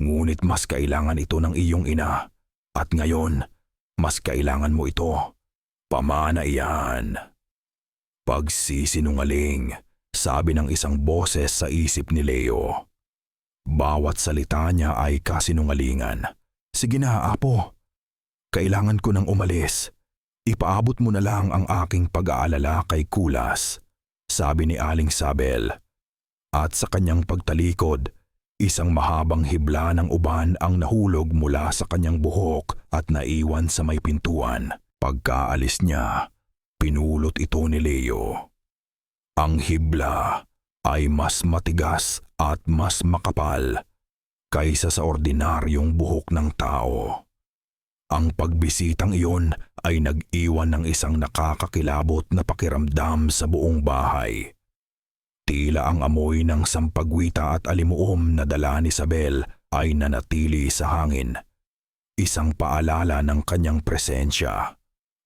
Ngunit mas kailangan ito ng iyong ina. At ngayon, mas kailangan mo ito. Pamana iyan." "Pagsisinungaling," sabi ng isang boses sa isip ni Leo. Bawat salita niya ay kasinungalingan. "Sige na, Apo. Kailangan ko nang umalis. Ipaabot mo na lang ang aking pag-aalala kay Kulas," sabi ni Aling Sabel. At sa kanyang pagtalikod, isang mahabang hibla ng uban ang nahulog mula sa kanyang buhok at naiwan sa may pintuan. Pagkaalis niya, pinulot ito ni Leo. Ang hibla ay mas matigas at mas makapal kaysa sa ordinaryong buhok ng tao. Ang pagbisitang iyon ay nag-iwan ng isang nakakakilabot na pakiramdam sa buong bahay. Tila ang amoy ng sampagwita at alimuom na dala ni Sabel ay nanatili sa hangin. Isang paalala ng kanyang presensya.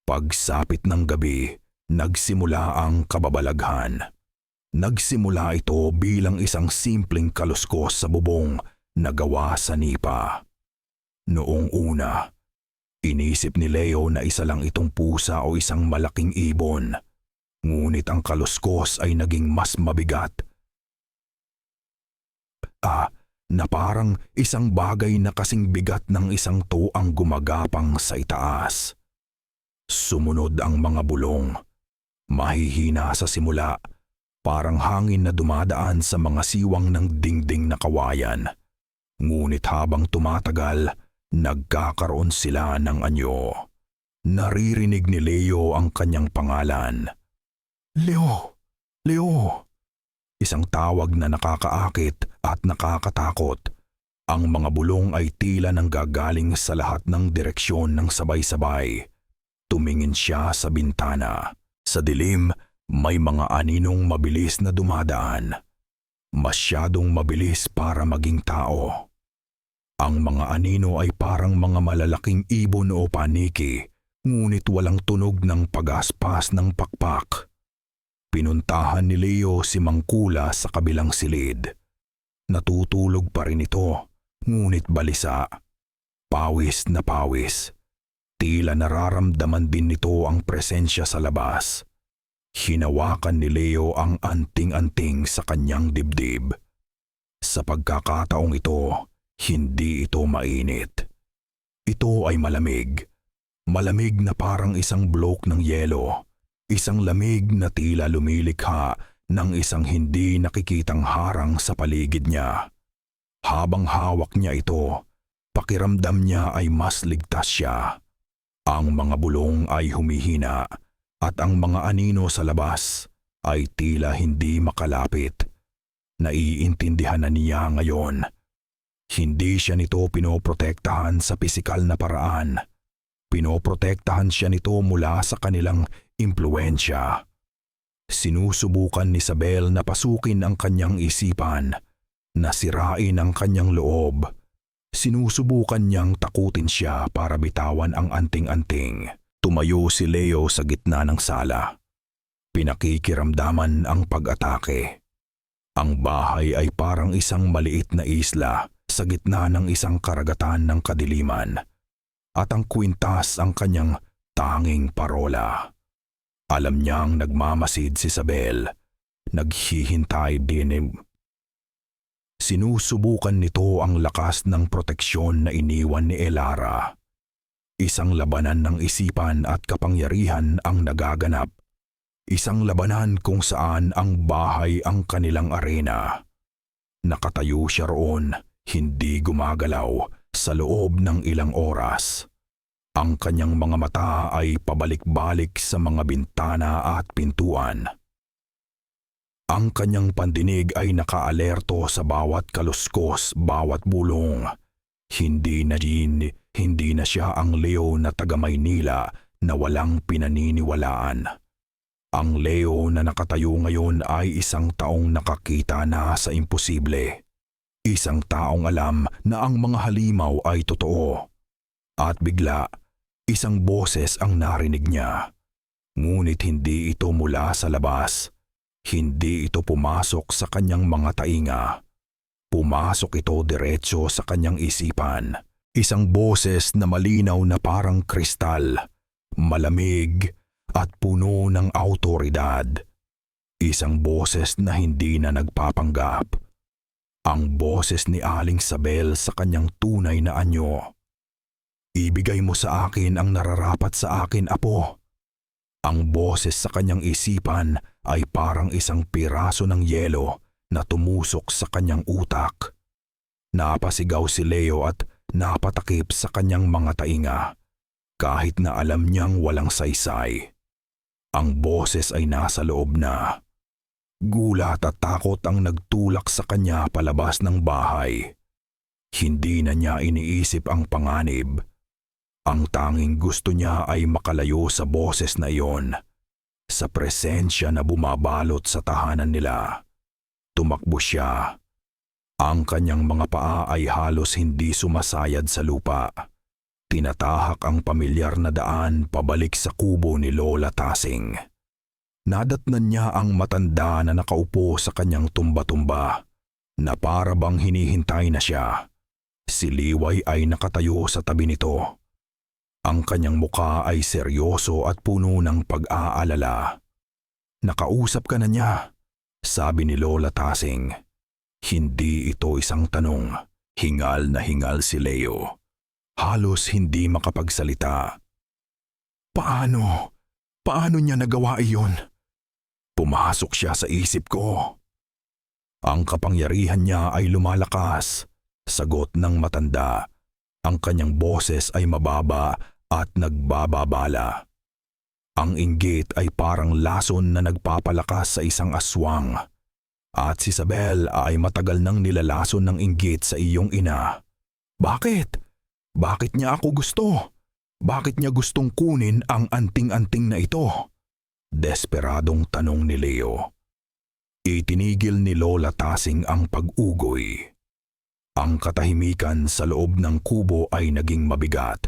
Pagsapit ng gabi, nagsimula ang kababalaghan. Nagsimula ito bilang isang simpleng kaluskos sa bubong na gawa sa nipa. Noong una, inisip ni Leo na isa lang itong pusa o isang malaking ibon. Ngunit ang kaluskos ay naging mas mabigat. Na parang isang bagay na kasing bigat ng isang tuang gumagapang sa itaas. Sumunod ang mga bulong. Mahihina sa simula, parang hangin na dumadaan sa mga siwang ng dingding na kawayan. Ngunit habang tumatagal, nagkakaroon sila ng anyo. naririnig ni Leo ang kanyang pangalan. Leo! Leo! Isang tawag na nakakaakit at nakakatakot. Ang mga bulong ay tila nanggagaling sa lahat ng direksyon ng sabay-sabay. Tumingin siya sa bintana. Sa dilim, may mga aninong mabilis na dumadaan. Masyadong mabilis para maging tao. Ang mga anino ay parang mga malalaking ibon o paniki, ngunit walang tunog ng pagaspas ng pakpak. Pinuntahan ni Leo si Mangkula sa kabilang silid. Natutulog pa rin ito, ngunit balisa. Pawis na pawis. Tila nararamdaman din nito ang presensya sa labas. Hinawakan ni Leo ang anting-anting sa kanyang dibdib. Sa pagkakataong ito, hindi ito mainit. Ito ay malamig. Malamig na parang isang blok ng yelo. Isang lamig na tila lumilikha ng isang hindi nakikitang harang sa paligid niya. Habang hawak niya ito, pakiramdam niya ay mas ligtas siya. Ang mga bulong ay humihina at ang mga anino sa labas ay tila hindi makalapit. Naiintindihan na niya ngayon. Hindi siya nito pinoprotektahan sa pisikal na paraan. Pinoprotektahan siya nito mula sa kanilang impluwensya. Sinusubukan ni Isabel na pasukin ang kanyang isipan, na sirain ang kanyang loob. Sinusubukan niyang takutin siya para bitawan ang anting-anting. Tumayo si Leo sa gitna ng sala. Pinakikiramdaman ang pag-atake. Ang bahay ay parang isang maliit na isla sa gitna ng isang karagatan ng kadiliman. At ang kwintas ang kanyang tanging parola. Alam niyang nagmamasid si Isabel. Naghihintay din. Sinusubukan nito ang lakas ng proteksyon na iniwan ni Elara. Isang labanan ng isipan at kapangyarihan ang nagaganap. Isang labanan kung saan ang bahay ang kanilang arena. Nakatayo siya roon, hindi gumagalaw, sa loob ng ilang oras. Ang kanyang mga mata ay pabalik-balik sa mga bintana at pintuan. Ang kanyang pandinig ay nakaalerto sa bawat kaluskos, bawat bulong. Hindi na siya ang Leo na taga Maynila na walang pinaniniwalaan. Ang Leo na nakatayo ngayon ay isang taong nakakita na sa imposible. Isang taong alam na ang mga halimaw ay totoo. At bigla, isang boses ang narinig niya. Ngunit hindi ito mula sa labas. Hindi ito pumasok sa kanyang mga tainga. Pumasok ito diretso sa kanyang isipan. Isang boses na malinaw na parang kristal, malamig at puno ng awtoridad. Isang boses na hindi na nagpapanggap. Ang boses ni Aling Isabel sa kanyang tunay na anyo. Ibigay mo sa akin ang nararapat sa akin, apo. Ang boses sa kanyang isipan ay parang isang piraso ng yelo na tumusok sa kanyang utak. Napasigaw si Leo at napatakip sa kanyang mga tainga, kahit na alam niyang walang saysay. Ang boses ay nasa loob na. Gulat at takot ang nagtulak sa kanya palabas ng bahay. Hindi na niya iniisip ang panganib. Ang tanging gusto niya ay makalayo sa boses na iyon, sa presensya na bumabalot sa tahanan nila. Tumakbo siya. Ang kanyang mga paa ay halos hindi sumasayad sa lupa. Tinatahak ang pamilyar na daan pabalik sa kubo ni Lola Tasing. Nadatnan niya ang matanda na nakaupo sa kanyang tumba-tumba, na para bang hinihintay na siya. Si Liway ay nakatayo sa tabi nito. Ang kanyang muka ay seryoso at puno ng pag-aalala. "Nakausap ka na niya," sabi ni Lola Tasing. Hindi ito isang tanong. Hingal na hingal si Leo. Halos hindi makapagsalita. Paano? Paano niya nagawa iyon? Pumasok siya sa isip ko. Ang kapangyarihan niya ay lumalakas. Sagot ng matanda. Ang kanyang boses ay mababa at nagbababala. Ang inggit ay parang lason na nagpapalakas sa isang aswang. At si Isabel ay matagal nang nilalason ng inggit sa iyong ina. Bakit? Bakit niya ako gusto? Bakit niya gustong kunin ang anting-anting na ito? Desperadong tanong ni Leo. Itinigil ni Lola Tasing ang pag-ugoy. Ang katahimikan sa loob ng kubo ay naging mabigat.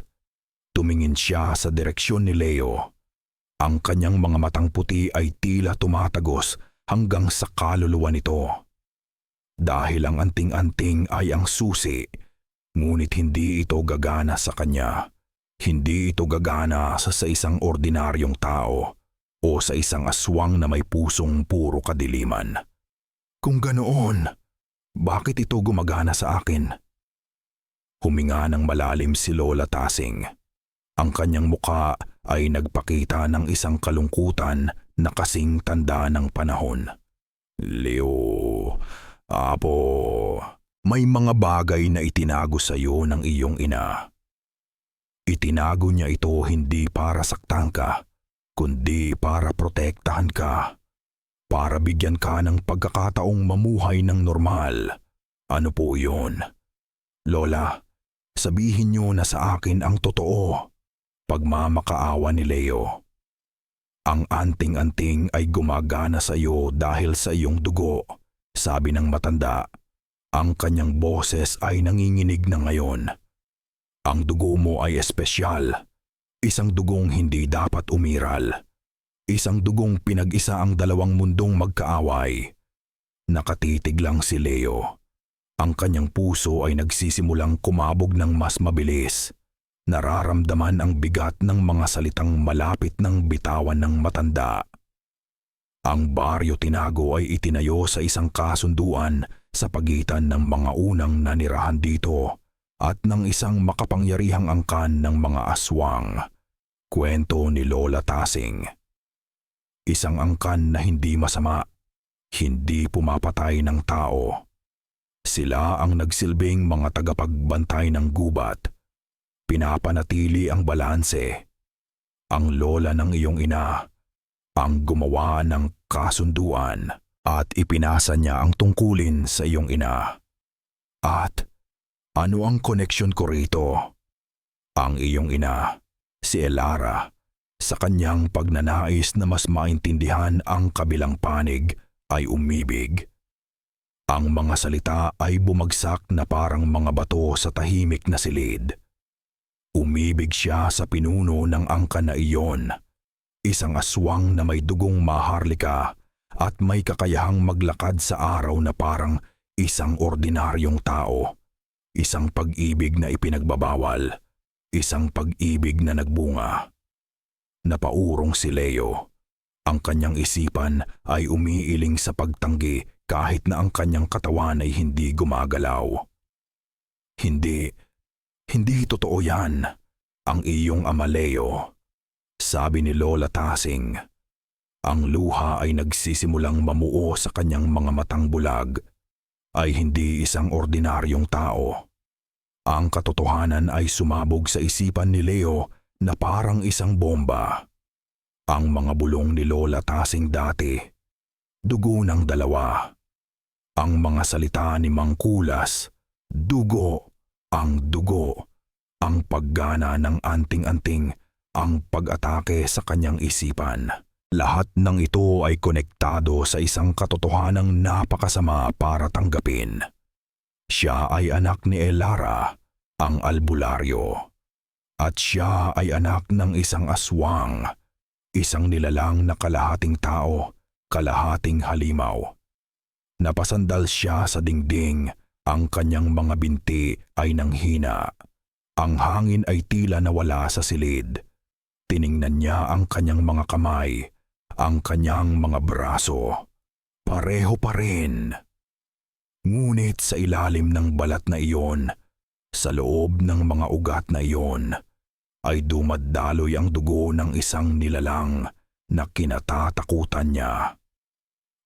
Tumingin siya sa direksyon ni Leo. Ang kanyang mga matang puti ay tila tumatagos hanggang sa kaluluwa nito. Dahil ang anting-anting ay ang susi, ngunit hindi ito gagana sa kanya. Hindi ito gagana sa isang ordinaryong tao o sa isang aswang na may pusong puro kadiliman. Kung ganoon, bakit ito gumagana sa akin? Huminga ng malalim si Lola Tasing. Ang kanyang muka ay nagpakita ng isang kalungkutan na kasing tanda ng panahon. Leo, Apo, may mga bagay na itinago sa iyo ng iyong ina. Itinago niya ito hindi para saktan ka, kundi para protektahan ka. Para bigyan ka ng pagkakataong mamuhay ng normal. Ano po yun? Lola, sabihin niyo na sa akin ang totoo. Pagmamakaawa ni Leo. Ang anting-anting ay gumagana sa iyo dahil sa iyong dugo, sabi ng matanda. Ang kanyang boses ay nanginginig na ngayon. Ang dugo mo ay espesyal. Isang dugong hindi dapat umiral. Isang dugong pinag-isa ang dalawang mundong magkaaway. Nakatitig lang si Leo. Ang kanyang puso ay nagsisimulang kumabog ng mas mabilis. Nararamdaman ang bigat ng mga salitang malapit ng bitawan ng matanda. Ang baryo Tinago ay itinayo sa isang kasunduan sa pagitan ng mga unang nanirahan dito at ng isang makapangyarihang angkan ng mga aswang. Kwento ni Lola Tasing. Isang angkan na hindi masama, hindi pumapatay ng tao. Sila ang nagsilbing mga tagapagbantay ng gubat. Pinapanatili ang balanse. Ang lola ng iyong ina ang gumawa ng kasunduan at ipinasa niya ang tungkulin sa iyong ina. At ano ang koneksyon ko rito? Ang iyong ina, si Elara, sa kanyang pagnanais na mas maintindihan ang kabilang panig ay umibig. Ang mga salita ay bumagsak na parang mga bato sa tahimik na silid. Umibig siya sa pinuno ng angkan na iyon, isang aswang na may dugong maharlika at may kakayahang maglakad sa araw na parang isang ordinaryong tao, isang pag-ibig na ipinagbabawal, isang pag-ibig na nagbunga. Napaurong si Leo. Ang kanyang isipan ay umiiling sa pagtanggi kahit na ang kanyang katawan ay hindi gumagalaw. Hindi totoo yan, ang iyong ama Leo, sabi ni Lola Tasing. Ang luha ay nagsisimulang mamuo sa kanyang mga matang bulag, ay hindi isang ordinaryong tao. Ang katotohanan ay sumabog sa isipan ni Leo na parang isang bomba. Ang mga bulong ni Lola Tasing dati, dugo ng dalawa. Ang mga salita ni Mang Kulas, dugo. Ang dugo, ang paggana ng anting-anting, ang pag-atake sa kanyang isipan. Lahat ng ito ay konektado sa isang katotohanang napakasama para tanggapin. Siya ay anak ni Elara, ang albularyo. At siya ay anak ng isang aswang, isang nilalang na kalahating tao, kalahating halimaw. Napasandal siya sa dingding. Ang kanyang mga binti ay nanghina. Ang hangin ay tila nawala sa silid. Tiningnan niya ang kanyang mga kamay, ang kanyang mga braso. Pareho pa rin. Ngunit sa ilalim ng balat na iyon, sa loob ng mga ugat na iyon, ay dumadaloy ang dugo ng isang nilalang na kinatatakutan niya.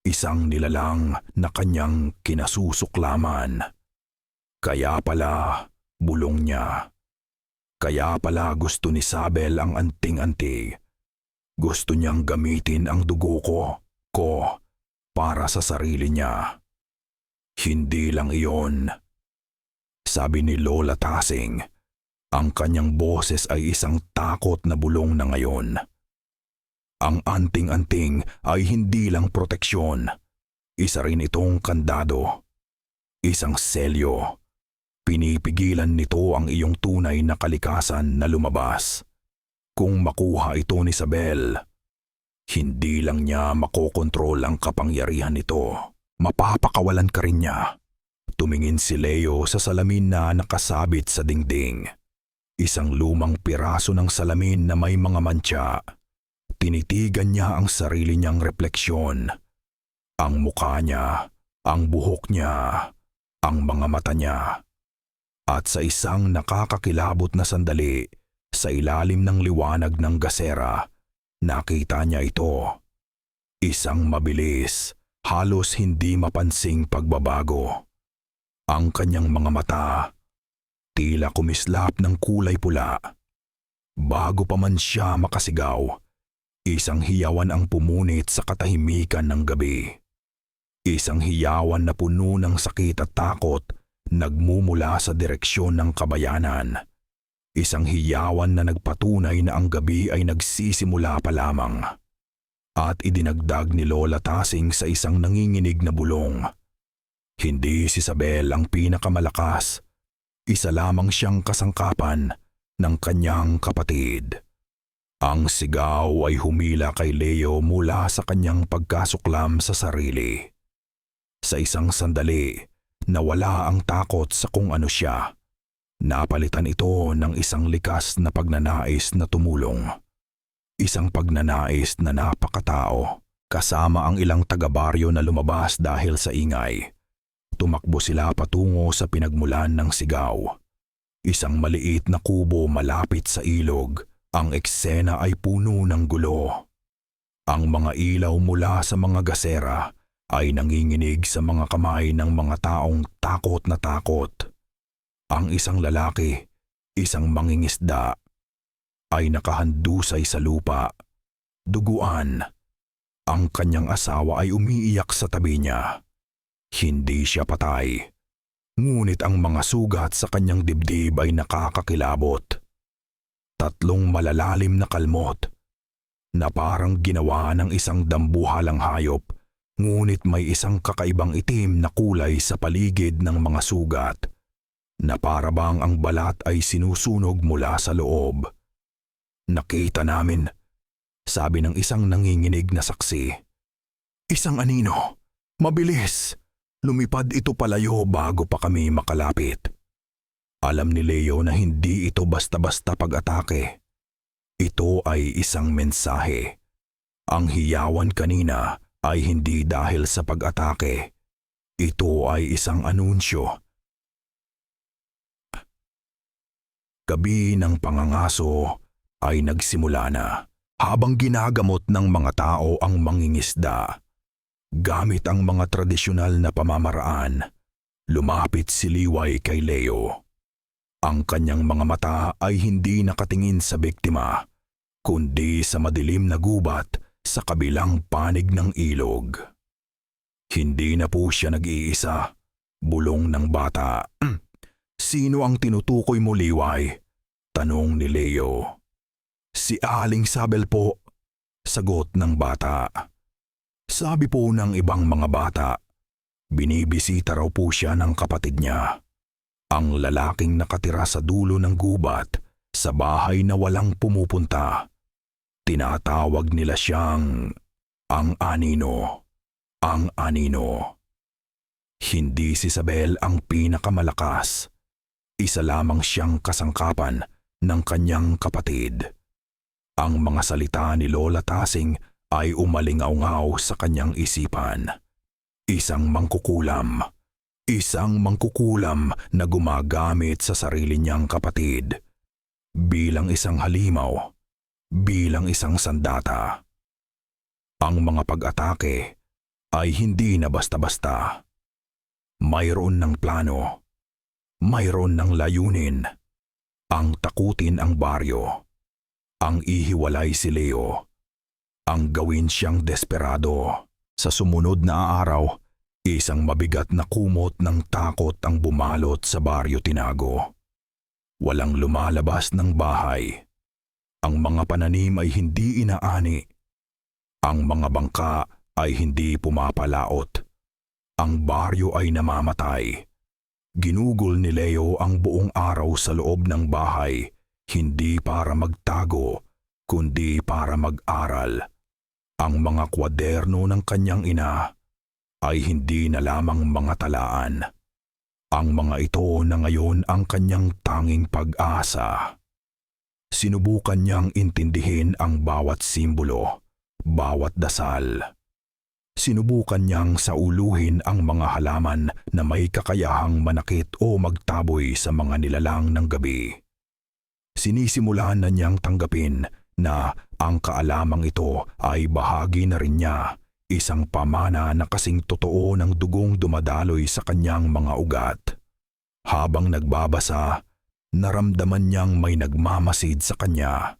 Isang nilalang na kanyang kinasusuklaman. Kaya pala, bulong niya. Kaya pala gusto ni Sabel ang anting-anting. Gusto niyang gamitin ang dugo ko para sa sarili niya. Hindi lang iyon. Sabi ni Lola Tasing, ang kanyang boses ay isang takot na bulong na ngayon. Ang anting-anting ay hindi lang proteksyon. Isa rin itong kandado. Isang selyo. Pinipigilan nito ang iyong tunay na kalikasan na lumabas. Kung makuha ito ni Sabel, hindi lang niya makokontrol ang kapangyarihan nito. Mapapakawalan ka rin niya. Tumingin si Leo sa salamin na nakasabit sa dingding. Isang lumang piraso ng salamin na may mga mantsa. Tinitigan niya ang sarili niyang refleksyon. Ang mukha niya, ang buhok niya, ang mga mata niya. At sa isang nakakakilabot na sandali, sa ilalim ng liwanag ng gasera, nakita niya ito. Isang mabilis, halos hindi mapansing pagbabago. Ang kanyang mga mata, tila kumislap ng kulay pula. Bago pa man siya makasigaw, isang hiyawan ang pumunit sa katahimikan ng gabi. Isang hiyawan na puno ng sakit at takot, nagmumula sa direksyon ng kabayanan. Isang hiyawan na nagpatunay na ang gabi ay nagsisimula pa lamang. At idinagdag ni Lola Tasing sa isang nanginginig na bulong. Hindi si Sabel ang pinakamalakas. Isa lamang siyang kasangkapan ng kanyang kapatid. Ang sigaw ay humila kay Leo mula sa kanyang pagkasuklam sa sarili. Sa isang sandali, nawala ang takot sa kung ano siya. Napalitan ito ng isang likas na pagnanais na tumulong. Isang pagnanais na napakatao, kasama ang ilang taga-baryo na lumabas dahil sa ingay. Tumakbo sila patungo sa pinagmulan ng sigaw. Isang maliit na kubo malapit sa ilog. Ang eksena ay puno ng gulo. Ang mga ilaw mula sa mga gasera ay nanginginig sa mga kamay ng mga taong takot na takot. Ang isang lalaki, isang mangingisda, ay nakahandusay sa lupa. Duguan. Ang kanyang asawa ay umiiyak sa tabi niya. Hindi siya patay. Ngunit ang mga sugat sa kanyang dibdib ay nakakakilabot. 3 malalalim na kalmot na parang ginawa ng isang dambuhalang hayop, ngunit may isang kakaibang itim na kulay sa paligid ng mga sugat na para bang ang balat ay sinusunog mula sa loob. Nakita namin, sabi ng isang nanginginig na saksi. Isang anino, mabilis. Lumipad ito palayo bago pa kami makalapit. Alam ni Leo na hindi ito basta-basta pag-atake. Ito ay isang mensahe. Ang hiyawan kanina ay hindi dahil sa pag-atake. Ito ay isang anunsyo. Gabi ng pangangaso ay nagsimula na habang ginagamot ng mga tao ang mangingisda. Gamit ang mga tradisyonal na pamamaraan, lumapit si Liway kay Leo. Ang kanyang mga mata ay hindi nakatingin sa biktima, kundi sa madilim na gubat sa kabilang panig ng ilog. Hindi na po siya nag-iisa, bulong ng bata. Sino ang tinutukoy mo, Liway? Tanong ni Leo. Si Aling Sabel po, sagot ng bata. Sabi po ng ibang mga bata, binibisita raw po siya ng kapatid niya. Ang lalaking nakatira sa dulo ng gubat sa bahay na walang pumupunta. Tinatawag nila siyang ang anino. Ang anino. Hindi si Sabel ang pinakamalakas. Isa lamang siyang kasangkapan ng kanyang kapatid. Ang mga salita ni Lola Tasing ay umalingaw-ngaw sa kanyang isipan. Isang mangkukulam. Isang mangkukulam na gumagamit sa sarili niyang kapatid. Bilang isang halimaw. Bilang isang sandata. Ang mga pag-atake ay hindi na basta-basta. Mayroon ng plano. Mayroon ng layunin. Ang takutin ang baryo. Ang ihiwalay si Leo. Ang gawin siyang desperado. Sa sumunod na araw, isang mabigat na kumot ng takot ang bumalot sa baryo Tinago. Walang lumalabas ng bahay. Ang mga pananim ay hindi inaani. Ang mga bangka ay hindi pumapalaot. Ang baryo ay namamatay. Ginugol ni Leo ang buong araw sa loob ng bahay, hindi para magtago, kundi para mag-aral. Ang mga kwaderno ng kanyang ina ay hindi na lamang mga talaan. Ang mga ito na ngayon ang kanyang tanging pag-asa. Sinubukan niyang intindihin ang bawat simbolo, bawat dasal. Sinubukan niyang sauluhin ang mga halaman na may kakayahang manakit o magtaboy sa mga nilalang ng gabi. Sinisimulan na niyang tanggapin na ang kaalamang ito ay bahagi na rin niya, isang pamana na kasing totoo ng dugong dumadaloy sa kanyang mga ugat. Habang nagbabasa, naramdaman niyang may nagmamasid sa kanya.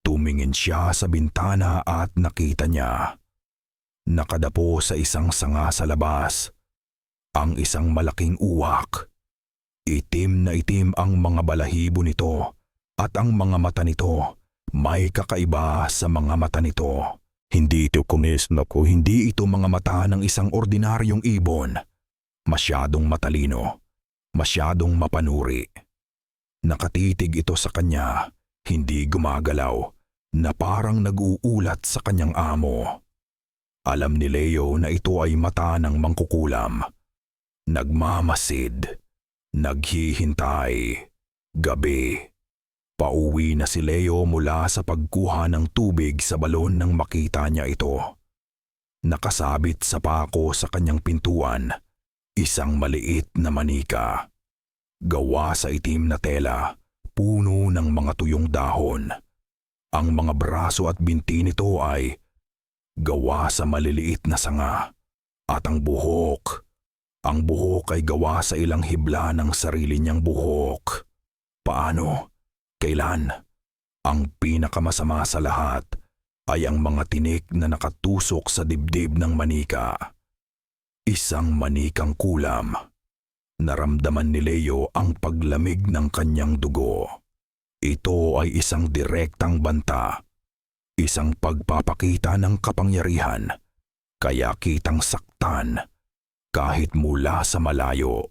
Tumingin siya sa bintana at nakita niya. Nakadapo sa isang sanga sa labas, ang isang malaking uwak. Itim na itim ang mga balahibo nito at ang mga mata nito may kakaiba sa mga mata nito. Hindi ito kumis naku, hindi ito mga mata ng isang ordinaryong ibon. Masyadong matalino, masyadong mapanuri. Nakatitig ito sa kanya, hindi gumagalaw, na parang nag-uulat sa kanyang amo. Alam ni Leo na ito ay mata ng mangkukulam. Nagmamasid, naghihintay, gabi. Pauwi na si Leo mula sa pagkuha ng tubig sa balon nang makita niya ito. Nakasabit sa pako sa kanyang pintuan, isang maliit na manika. Gawa sa itim na tela, puno ng mga tuyong dahon. Ang mga braso at binti nito ay gawa sa maliliit na sanga. At ang buhok ay gawa sa ilang hibla ng sarili niyang buhok. Paano? Kailan? Ang pinakamasama sa lahat ay ang mga tinik na nakatusok sa dibdib ng manika. Isang manikang kulam. Naramdaman ni Leo ang paglamig ng kanyang dugo. Ito ay isang direktang banta. Isang pagpapakita ng kapangyarihan. Kaya kitang saktan. Kahit mula sa malayo.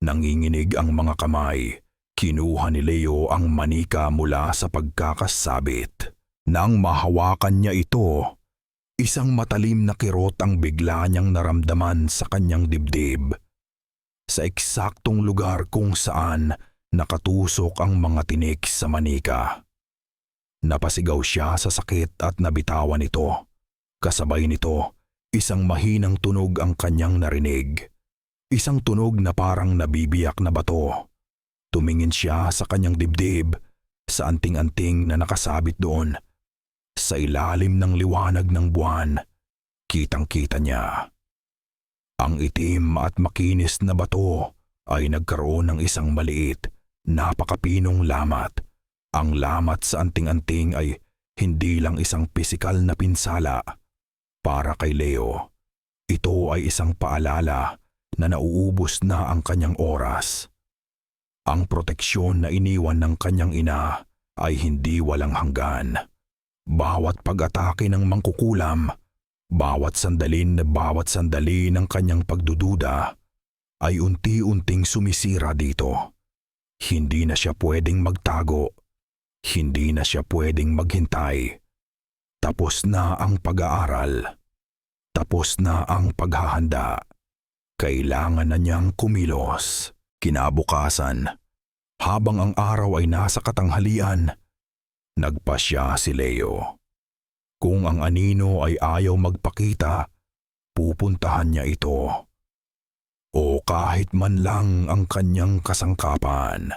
Nanginginig ang mga kamay. Kinuha ni Leo ang manika mula sa pagkakasabit. Nang mahawakan niya ito, isang matalim na kirot ang bigla niyang naramdaman sa kanyang dibdib. Sa eksaktong lugar kung saan nakatusok ang mga tinik sa manika. Napasigaw siya sa sakit at nabitawan ito. Kasabay nito, isang mahinang tunog ang kanyang narinig. Isang tunog na parang nabibiyak na bato. Tumingin siya sa kanyang dibdib, sa anting-anting na nakasabit doon. Sa ilalim ng liwanag ng buwan, kitang-kita niya. Ang itim at makinis na bato ay nagkaroon ng isang maliit, napakapinong lamat. Ang lamat sa anting-anting ay hindi lang isang pisikal na pinsala. Para kay Leo, ito ay isang paalala na nauubos na ang kanyang oras. Ang proteksyon na iniwan ng kanyang ina ay hindi walang hanggan. Bawat pag-atake ng mangkukulam, bawat sandali ng kanyang pagdududa ay unti-unting sumisira dito. Hindi na siya pwedeng magtago. Hindi na siya pwedeng maghintay. Tapos na ang pag-aaral. Tapos na ang paghahanda. Kailangan na niyang kumilos. Kinabukasan, habang ang araw ay nasa katanghalian, nagpasya si Leo. Kung ang anino ay ayaw magpakita, pupuntahan niya ito. O kahit man lang ang kanyang kasangkapan.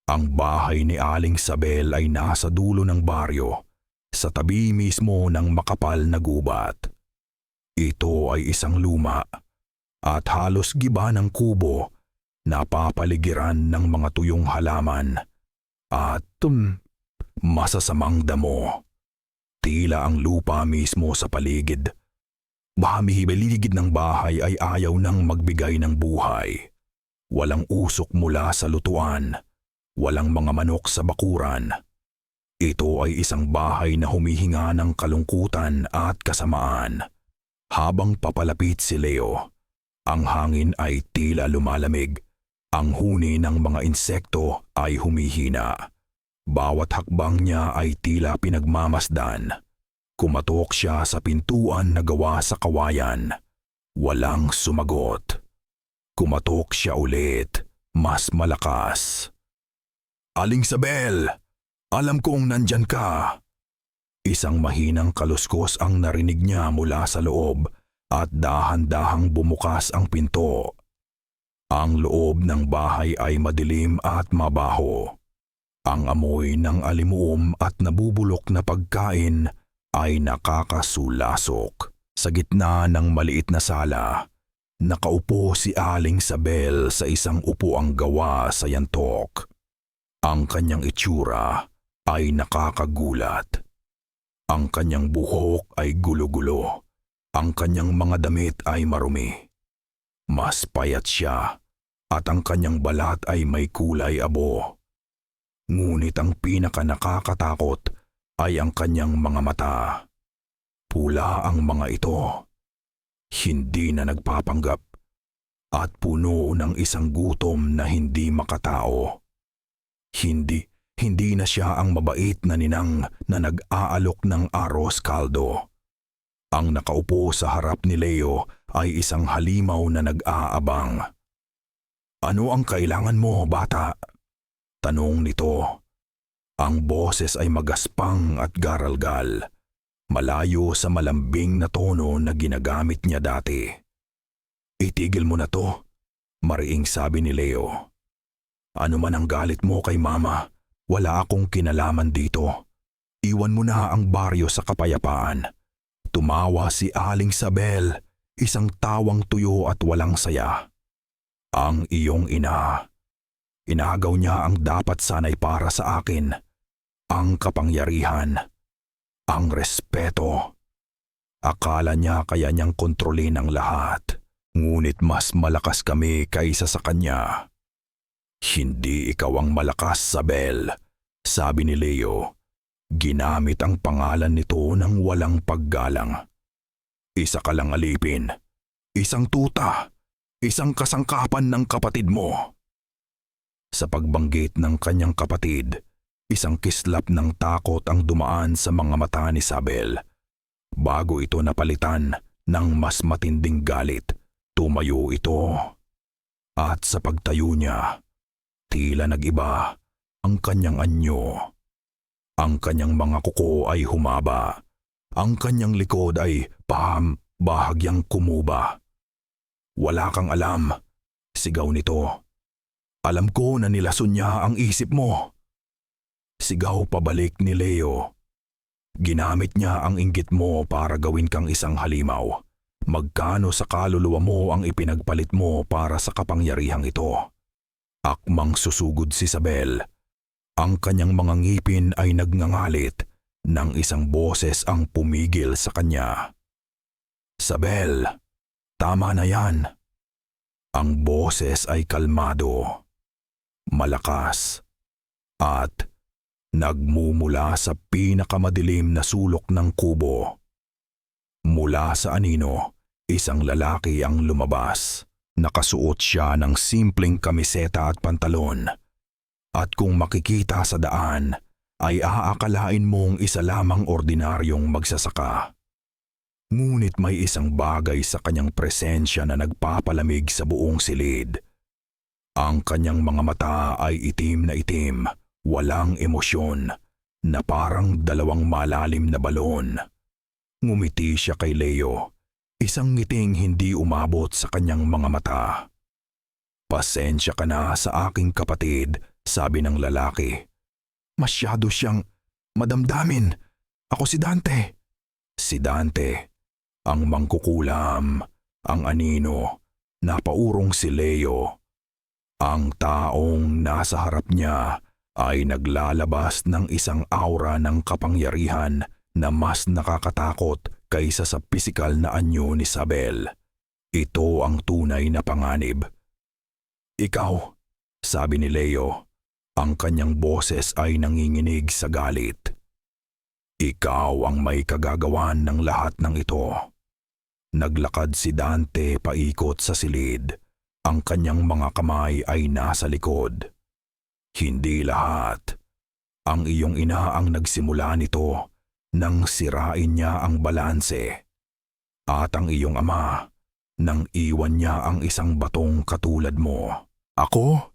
Ang bahay ni Aling Sabel ay nasa dulo ng baryo, sa tabi mismo ng makapal na gubat. Ito ay isang luma at halos giba ng kubo napapaligiran ng mga tuyong halaman at masasamang damo. Tila ang lupa mismo sa paligid. Bahamihibaligid ng bahay ay ayaw nang magbigay ng buhay. Walang usok mula sa lutuan, walang mga manok sa bakuran. Ito ay isang bahay na humihinga ng kalungkutan at kasamaan. Habang papalapit si Leo, ang hangin ay tila lumalamig. Ang huni ng mga insekto ay humihina. Bawat hakbang niya ay tila pinagmamasdan. Kumatok siya sa pintuan na gawa sa kawayan. Walang sumagot. Kumatok siya ulit, mas malakas. "Aling Sabel, alam kong nandyan ka." Isang mahinang kaluskos ang narinig niya mula sa loob at dahan-dahang bumukas ang pinto. Ang loob ng bahay ay madilim at mabaho. Ang amoy ng alimuom at nabubulok na pagkain ay nakakasulasok. Sa gitna ng maliit na sala, nakaupo si Aling Sabel sa isang upuang gawa sa yantok. Ang kanyang itsura ay nakakagulat. Ang kanyang buhok ay gulo-gulo. Ang kanyang mga damit ay marumi. Mas payat siya at ang kanyang balat ay may kulay abo. Ngunit ang pinaka-nakakatakot ay ang kanyang mga mata. Pula ang mga ito. Hindi na nagpapanggap at puno ng isang gutom na hindi makatao. Hindi na siya ang mabait na ninang na nag-aalok ng aros kaldo. Ang nakaupo sa harap ni Leo ay isang halimaw na nag-aabang. "Ano ang kailangan mo, bata?" tanong nito. Ang boses ay magaspang at garalgal, malayo sa malambing na tono na ginagamit niya dati. "Itigil mo na to," mariing sabi ni Leo. "Ano man ang galit mo kay mama, wala akong kinalaman dito. Iwan mo na ang baryo sa kapayapaan." Tumawa si Aling Sabel, isang tawang tuyo at walang saya. "Ang iyong ina. Inagaw niya ang dapat sanay para sa akin. Ang kapangyarihan. Ang respeto. Akala niya kaya niyang kontrolin ang lahat. Ngunit mas malakas kami kaysa sa kanya." "Hindi ikaw ang malakas, Sabel," sabi ni Leo. Ginamit ang pangalan nito ng walang paggalang. "Isa ka lang alipin. Isang tuta. Isang kasangkapan ng kapatid mo." Sa pagbanggit ng kanyang kapatid, isang kislap ng takot ang dumaan sa mga mata ni Sabel. Bago ito napalitan ng mas matinding galit, tumayo ito. At sa pagtayo niya, tila nag-iba ang kanyang anyo. Ang kanyang mga kuko ay humaba. Ang kanyang likod ay bahagyang kumuba. "Wala kang alam," sigaw nito. "Alam ko na nilason niya ang isip mo." Sigaw pabalik ni Leo. "Ginamit niya ang inggit mo para gawin kang isang halimaw. Magkano sa kaluluwa mo ang ipinagpalit mo para sa kapangyarihang ito?" Akmang susugod si Sabel. Ang kanyang mga ngipin ay nagngangalit nang isang boses ang pumigil sa kanya. "Sabel, tama na yan." Ang boses ay kalmado, malakas, at nagmumula sa pinakamadilim na sulok ng kubo. Mula sa anino, isang lalaki ang lumabas. Nakasuot siya ng simpleng kamiseta at pantalon. At kung makikita sa daan, ay aakalain mong isa lamang ordinaryong magsasaka. Ngunit may isang bagay sa kanyang presensya na nagpapalamig sa buong silid. Ang kanyang mga mata ay itim na itim, walang emosyon, na parang dalawang malalim na balon. Ngumiti siya kay Leo, isang ngiting hindi umabot sa kanyang mga mata. "Pasensya ka na sa aking kapatid," sabi ng lalaki. "Masyado siyang madamdamin. Ako si Dante." Si Dante, ang mangkukulam, ang anino, napaurong si Leo. Ang taong nasa harap niya ay naglalabas ng isang aura ng kapangyarihan na mas nakakatakot kaysa sa pisikal na anyo ni Isabel. Ito ang tunay na panganib. Ikaw, sabi ni Leo, ang kanyang boses ay nanginginig sa galit. Ikaw ang may kagagawan ng lahat ng ito. Naglakad si Dante paikot sa silid. Ang kanyang mga kamay ay nasa likod. Hindi lahat. Ang iyong ina ang nagsimula nito nang sirain niya ang balanse. At ang iyong ama nang iwan niya ang isang batong katulad mo. Ako?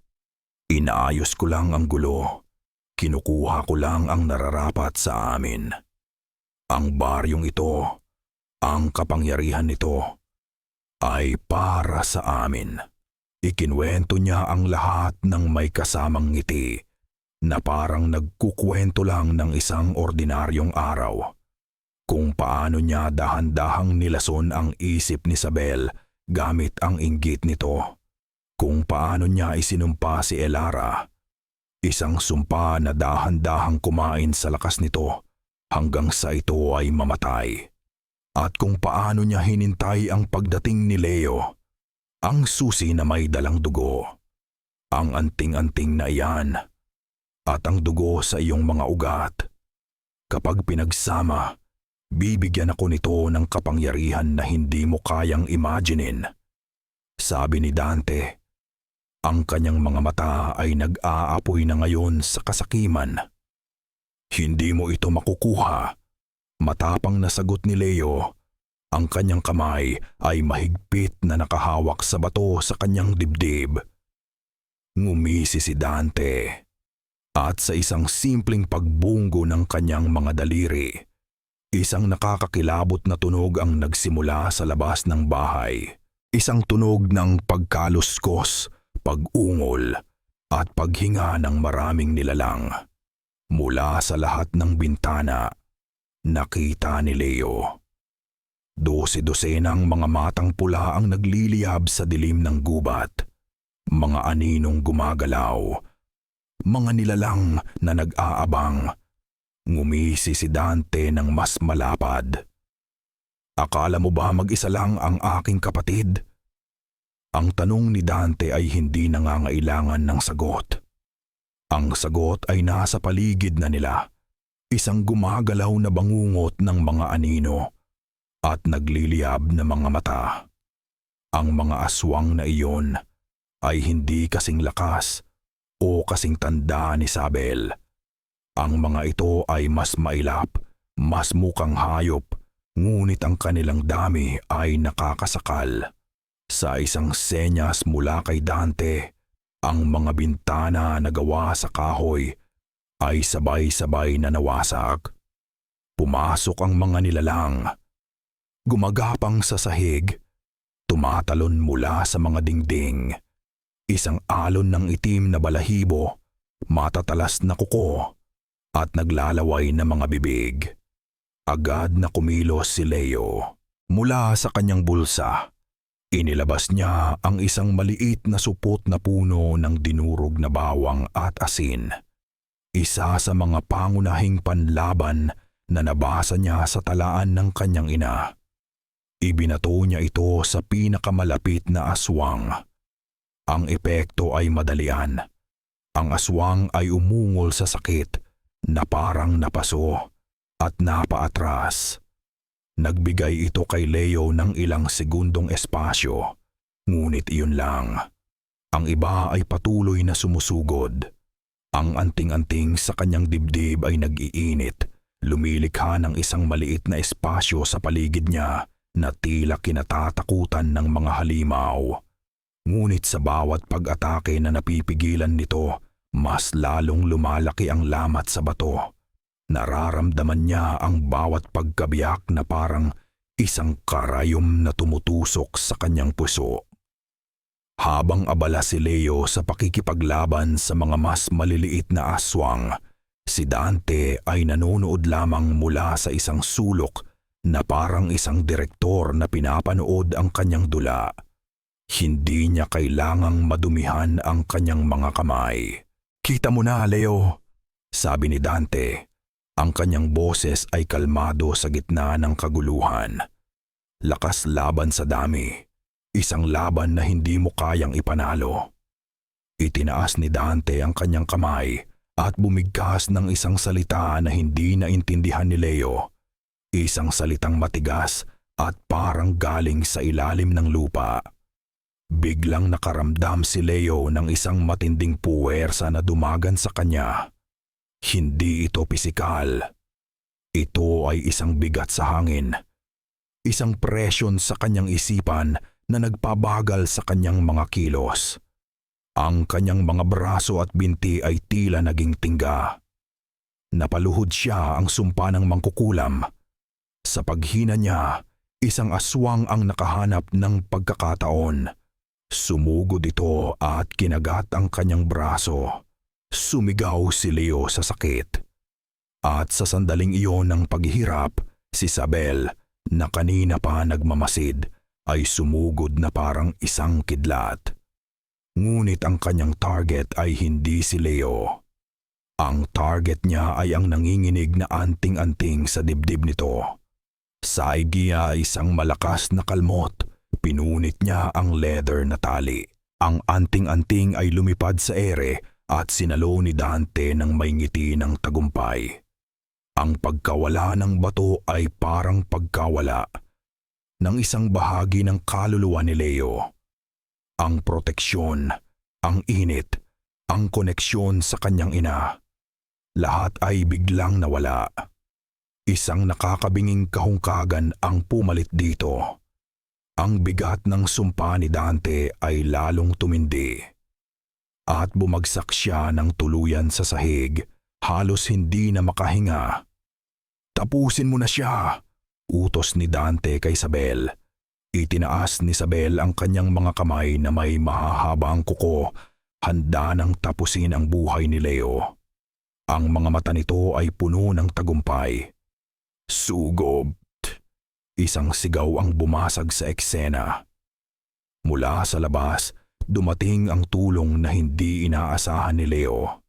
Inaayos ko lang ang gulo. Kinukuha ko lang ang nararapat sa amin. Ang baryong ito, ang kapangyarihan nito, ay para sa amin. Ikinwento niya ang lahat ng may kasamang ngiti na parang nagkukwento lang ng isang ordinaryong araw. Kung paano niya dahan-dahang nilason ang isip ni Isabel gamit ang inggit nito. Kung paano niya isinumpa si Elara. Isang sumpa na dahan-dahang kumain sa lakas nito hanggang sa ito ay mamatay. At kung paano niya hinintay ang pagdating ni Leo, ang susi na may dalang dugo, ang anting-anting na iyan, at ang dugo sa iyong mga ugat. Kapag pinagsama, bibigyan ako nito ng kapangyarihan na hindi mo kayang imaginein. Sabi ni Dante, ang kanyang mga mata ay nag-aapoy na ngayon sa kasakiman. Hindi mo ito makukuha. Matapang na sagot ni Leo. Ang kanyang kamay ay mahigpit na nakahawak sa bato sa kanyang dibdib. Ngumisi si Dante. At sa isang simpleng pagbunggo ng kanyang mga daliri, isang nakakakilabot na tunog ang nagsimula sa labas ng bahay. Isang tunog ng pagkaluskos, pag-ungol, at paghinga ng maraming nilalang. Mula sa lahat ng bintana, nakita ni Leo. 12-dosenang mga matang pula ang nagliliyab sa dilim ng gubat. Mga aninong gumagalaw. Mga nilalang na nag-aabang. Ngumisi si Dante ng mas malapad. Akala mo ba mag-isa lang ang aking kapatid? Ang tanong ni Dante ay hindi nangangailangan ng sagot. Ang sagot ay nasa paligid na nila. Isang gumagalaw na bangungot ng mga anino at nagliliyab na mga mata. Ang mga aswang na iyon ay hindi kasing lakas o kasing tanda ni Isabel. Ang mga ito ay mas mailap, mas mukhang hayop, ngunit ang kanilang dami ay nakakasakal. Sa isang senyas mula kay Dante, ang mga bintana na gawa sa kahoy ay sabay-sabay na nawasak. Pumasok ang mga nilalang. Gumagapang sa sahig, tumatalon mula sa mga dingding. Isang alon ng itim na balahibo, matatalas na kuko, at naglalaway na mga bibig. Agad na kumilos si Leo. Mula sa kanyang bulsa, inilabas niya ang isang maliit na supot na puno ng dinurog na bawang at asin. Isa sa mga pangunahing panlaban na nabasa niya sa talaan ng kanyang ina. Ibinato niya ito sa pinakamalapit na aswang. Ang epekto ay madalian. Ang aswang ay umungol sa sakit na parang napaso at napaatras. Nagbigay ito kay Leo ng ilang segundong espasyo, ngunit iyon lang. Ang iba ay patuloy na sumusugod. Ang anting-anting sa kanyang dibdib ay nag-iinit, lumilikha ng isang maliit na espasyo sa paligid niya na tila kinatatakutan ng mga halimaw. Ngunit sa bawat pag-atake na napipigilan nito, mas lalong lumalaki ang lamat sa bato. Nararamdaman niya ang bawat pagkabiyak na parang isang karayom na tumutusok sa kanyang puso. Habang abala si Leo sa pakikipaglaban sa mga mas maliliit na aswang, si Dante ay nanonood lamang mula sa isang sulok na parang isang direktor na pinapanood ang kanyang dula. Hindi niya kailangang madumihan ang kanyang mga kamay. "Kita mo na, Leo," sabi ni Dante. Ang kanyang boses ay kalmado sa gitna ng kaguluhan. Lakas laban sa dami. Isang laban na hindi mo kayang ipanalo. Itinaas ni Dante ang kanyang kamay at bumigkas ng isang salita na hindi naintindihan ni Leo. Isang salitang matigas at parang galing sa ilalim ng lupa. Biglang nakaramdam si Leo ng isang matinding puwersa na dumagan sa kanya. Hindi ito pisikal. Ito ay isang bigat sa hangin. Isang presyon sa kanyang isipan na nagpabagal sa kanyang mga kilos. Ang kanyang mga braso at binti ay tila naging tingga. Napaluhod siya ang sumpa ng mangkukulam. Sa paghina niya, isang aswang ang nakahanap ng pagkakataon. Sumugod ito at kinagat ang kanyang braso. Sumigaw si Leo sa sakit. At sa sandaling iyon ng paghihirap, si Isabel, na kanina pa nagmamasid, ay sumugod na parang isang kidlat. Ngunit ang kanyang target ay hindi si Leo. Ang target niya ay ang nanginginig na anting-anting sa dibdib nito. Sa idea ay isang malakas na kalmot. Pinunit niya ang leather na tali. Ang anting-anting ay lumipad sa ere at sinalo ni Dante ng may ngiti ng tagumpay. Ang pagkawala ng bato ay parang pagkawala ng isang bahagi ng kaluluwa ni Leo. Ang proteksyon, ang init, ang koneksyon sa kanyang ina. Lahat ay biglang nawala. Isang nakakabinging kahungkagan ang pumalit dito. Ang bigat ng sumpa ni Dante ay lalong tumindi. At bumagsak siya ng tuluyan sa sahig, halos hindi na makahinga. "Tapusin mo na siya," utos ni Dante kay Isabel. Itinaas ni Isabel ang kanyang mga kamay na may mahahabang kuko, handa nang tapusin ang buhay ni Leo. Ang mga mata nito ay puno ng tagumpay. "Sugob!" Isang sigaw ang bumasag sa eksena. Mula sa labas, dumating ang tulong na hindi inaasahan ni Leo.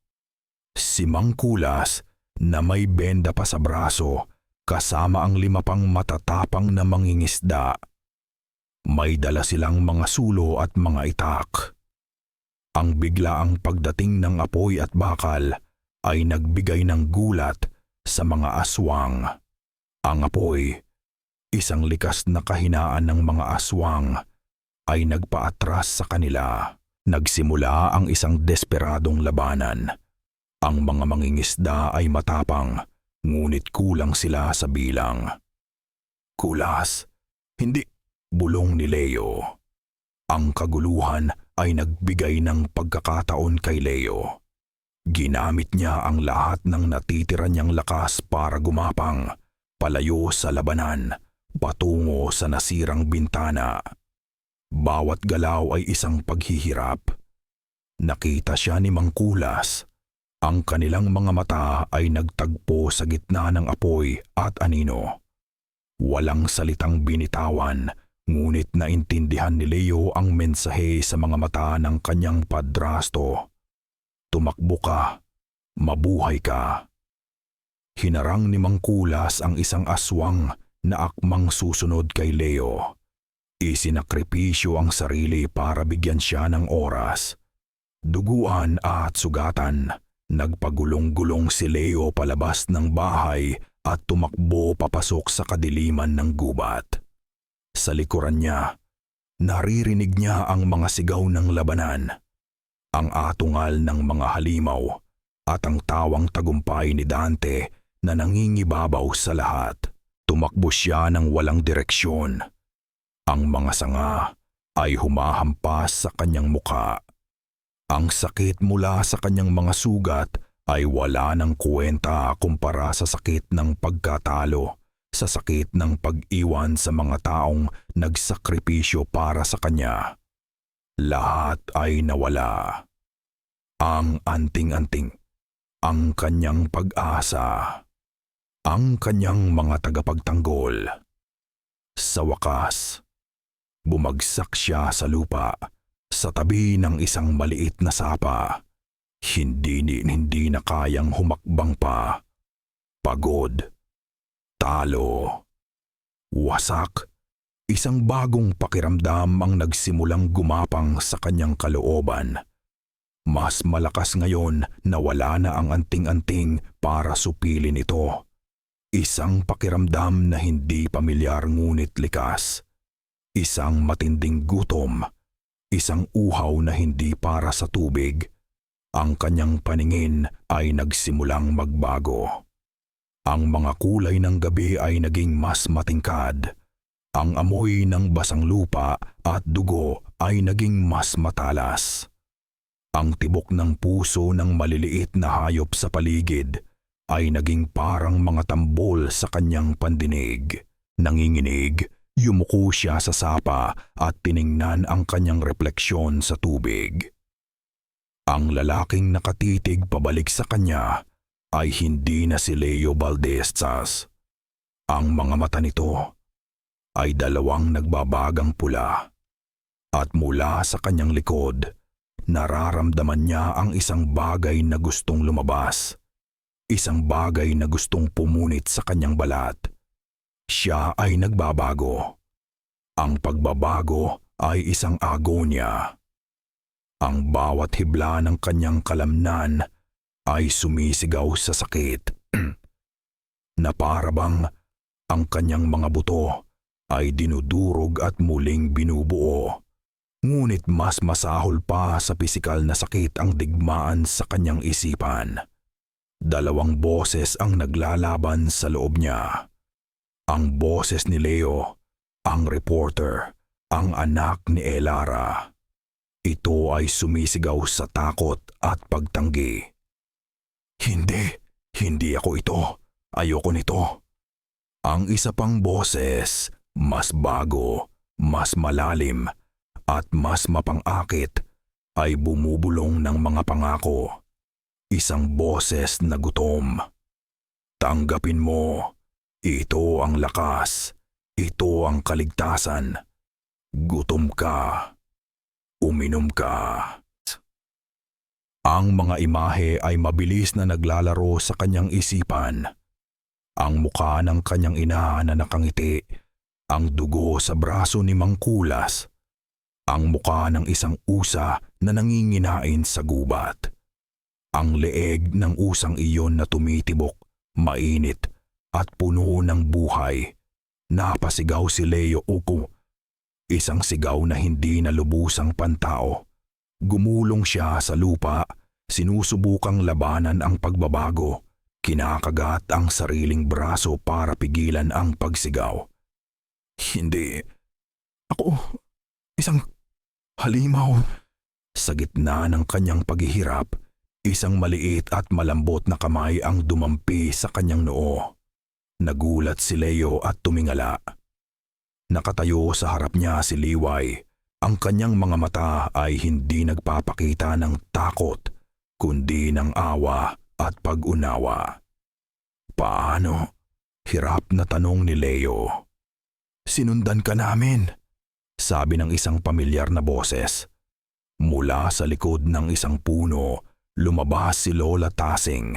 Si Mang Kulas na may benda pa sa braso, kasama ang 5 pang matatapang na mangingisda. May dala silang mga sulo at mga itak. Ang biglaang pagdating ng apoy at bakal ay nagbigay ng gulat sa mga aswang. Ang apoy, isang likas na kahinaan ng mga aswang, ay nagpaatras sa kanila. Nagsimula ang isang desperadong labanan. Ang mga mangingisda ay matapang, ngunit kulang sila sa bilang. "Kulas, hindi!" bulong ni Leo. Ang kaguluhan ay nagbigay ng pagkakataon kay Leo. Ginamit niya ang lahat ng natitira niyang lakas para gumapang, palayo sa labanan, patungo sa nasirang bintana. Bawat galaw ay isang paghihirap. Nakita siya ni Mang Kulas. Ang kanilang mga mata ay nagtagpo sa gitna ng apoy at anino. Walang salitang binitawan, ngunit naintindihan ni Leo ang mensahe sa mga mata ng kanyang padrasto. "Tumakbo ka, mabuhay ka." Hinarang ni Mang Kulas ang isang aswang na akmang susunod kay Leo. Isinakripisyo ang sarili para bigyan siya ng oras. Duguan at sugatan, nagpagulong-gulong si Leo palabas ng bahay at tumakbo papasok sa kadiliman ng gubat. Sa likuran niya, naririnig niya ang mga sigaw ng labanan, ang atungal ng mga halimaw at ang tawang tagumpay ni Dante na nangingibabaw sa lahat. Tumakbo siya ng walang direksyon. Ang mga sanga ay humahampas sa kanyang muka. Ang sakit mula sa kanyang mga sugat ay wala ng kwenta kumpara sa sakit ng pagkatalo, sa sakit ng pag-iwan sa mga taong nagsakripisyo para sa kanya. Lahat ay nawala. Ang anting-anting, ang kanyang pag-asa, ang kanyang mga tagapagtanggol. Sa wakas, Bumagsak siya sa lupa, sa tabi ng isang maliit na sapa. Hindi na kayang humakbang pa. Pagod. Talo. Wasak. Isang bagong pakiramdam ang nagsimulang gumapang sa kanyang kalooban. Mas malakas ngayon na wala na ang anting-anting para supilin ito. Isang pakiramdam na hindi pamilyar ngunit likas. Isang matinding gutom. Isang uhaw na hindi para sa tubig. Ang kanyang paningin ay nagsimulang magbago. Ang mga kulay ng gabi ay naging mas matingkad. Ang amoy ng basang lupa at dugo ay naging mas matalas. Ang tibok ng puso ng maliliit na hayop sa paligid ay naging parang mga tambol sa kanyang pandinig. Nanginginig, yumuko siya sa sapa at tiningnan ang kanyang refleksyon sa tubig. Ang lalaking nakatitig pabalik sa kanya ay hindi na si Leo Valdez. Ang mga mata nito ay dalawang nagbabagang pula. At mula sa kanyang likod, nararamdaman niya ang isang bagay na gustong lumabas. Isang bagay na gustong pumunit sa kanyang balat. Siya ay nagbabago. Ang pagbabago ay isang agonya. Ang bawat hibla ng kanyang kalamnan ay sumisigaw sa sakit. Na parabang ang kanyang mga buto ay dinudurog at muling binubuo. Ngunit mas masahol pa sa pisikal na sakit ang digmaan sa kanyang isipan. Dalawang boses ang naglalaban sa loob niya. Ang boses ni Leo, ang reporter, ang anak ni Elara. Ito ay sumisigaw sa takot at pagtanggi. Hindi ako ito. Ayoko nito. Ang isa pang boses, mas bago, mas malalim, at mas mapang-akit, ay bumubulong ng mga pangako. Isang boses na gutom. Tanggapin mo. Ito ang lakas. Ito ang kaligtasan. Gutom ka. Uminom ka. Ang mga imahe ay mabilis na naglalaro sa kanyang isipan. Ang mukha ng kanyang ina na nakangiti, ang dugo sa braso ni Mang Kulas, ang mukha ng isang usa na nanginginain sa gubat, ang leeg ng usang iyon na tumitibok, mainit at puno ng buhay. Napasigaw si Leo Uko, isang sigaw na hindi na lubusang pantao. Gumulong siya sa lupa, sinusubukang labanan ang pagbabago. Kinakagat ang sariling braso para pigilan ang pagsigaw. Hindi. Ako, isang halimaw. Sa gitna ng kanyang paghihirap, isang maliit at malambot na kamay ang dumampi sa kanyang noo. Nagulat si Leo at tumingala. Nakatayo sa harap niya si Liway. Ang kanyang mga mata ay hindi nagpapakita ng takot, kundi ng awa at pag-unawa. Paano? Hirap na tanong ni Leo. Sinundan ka namin, sabi ng isang pamilyar na boses. Mula sa likod ng isang puno, lumabas si Lola Tasing.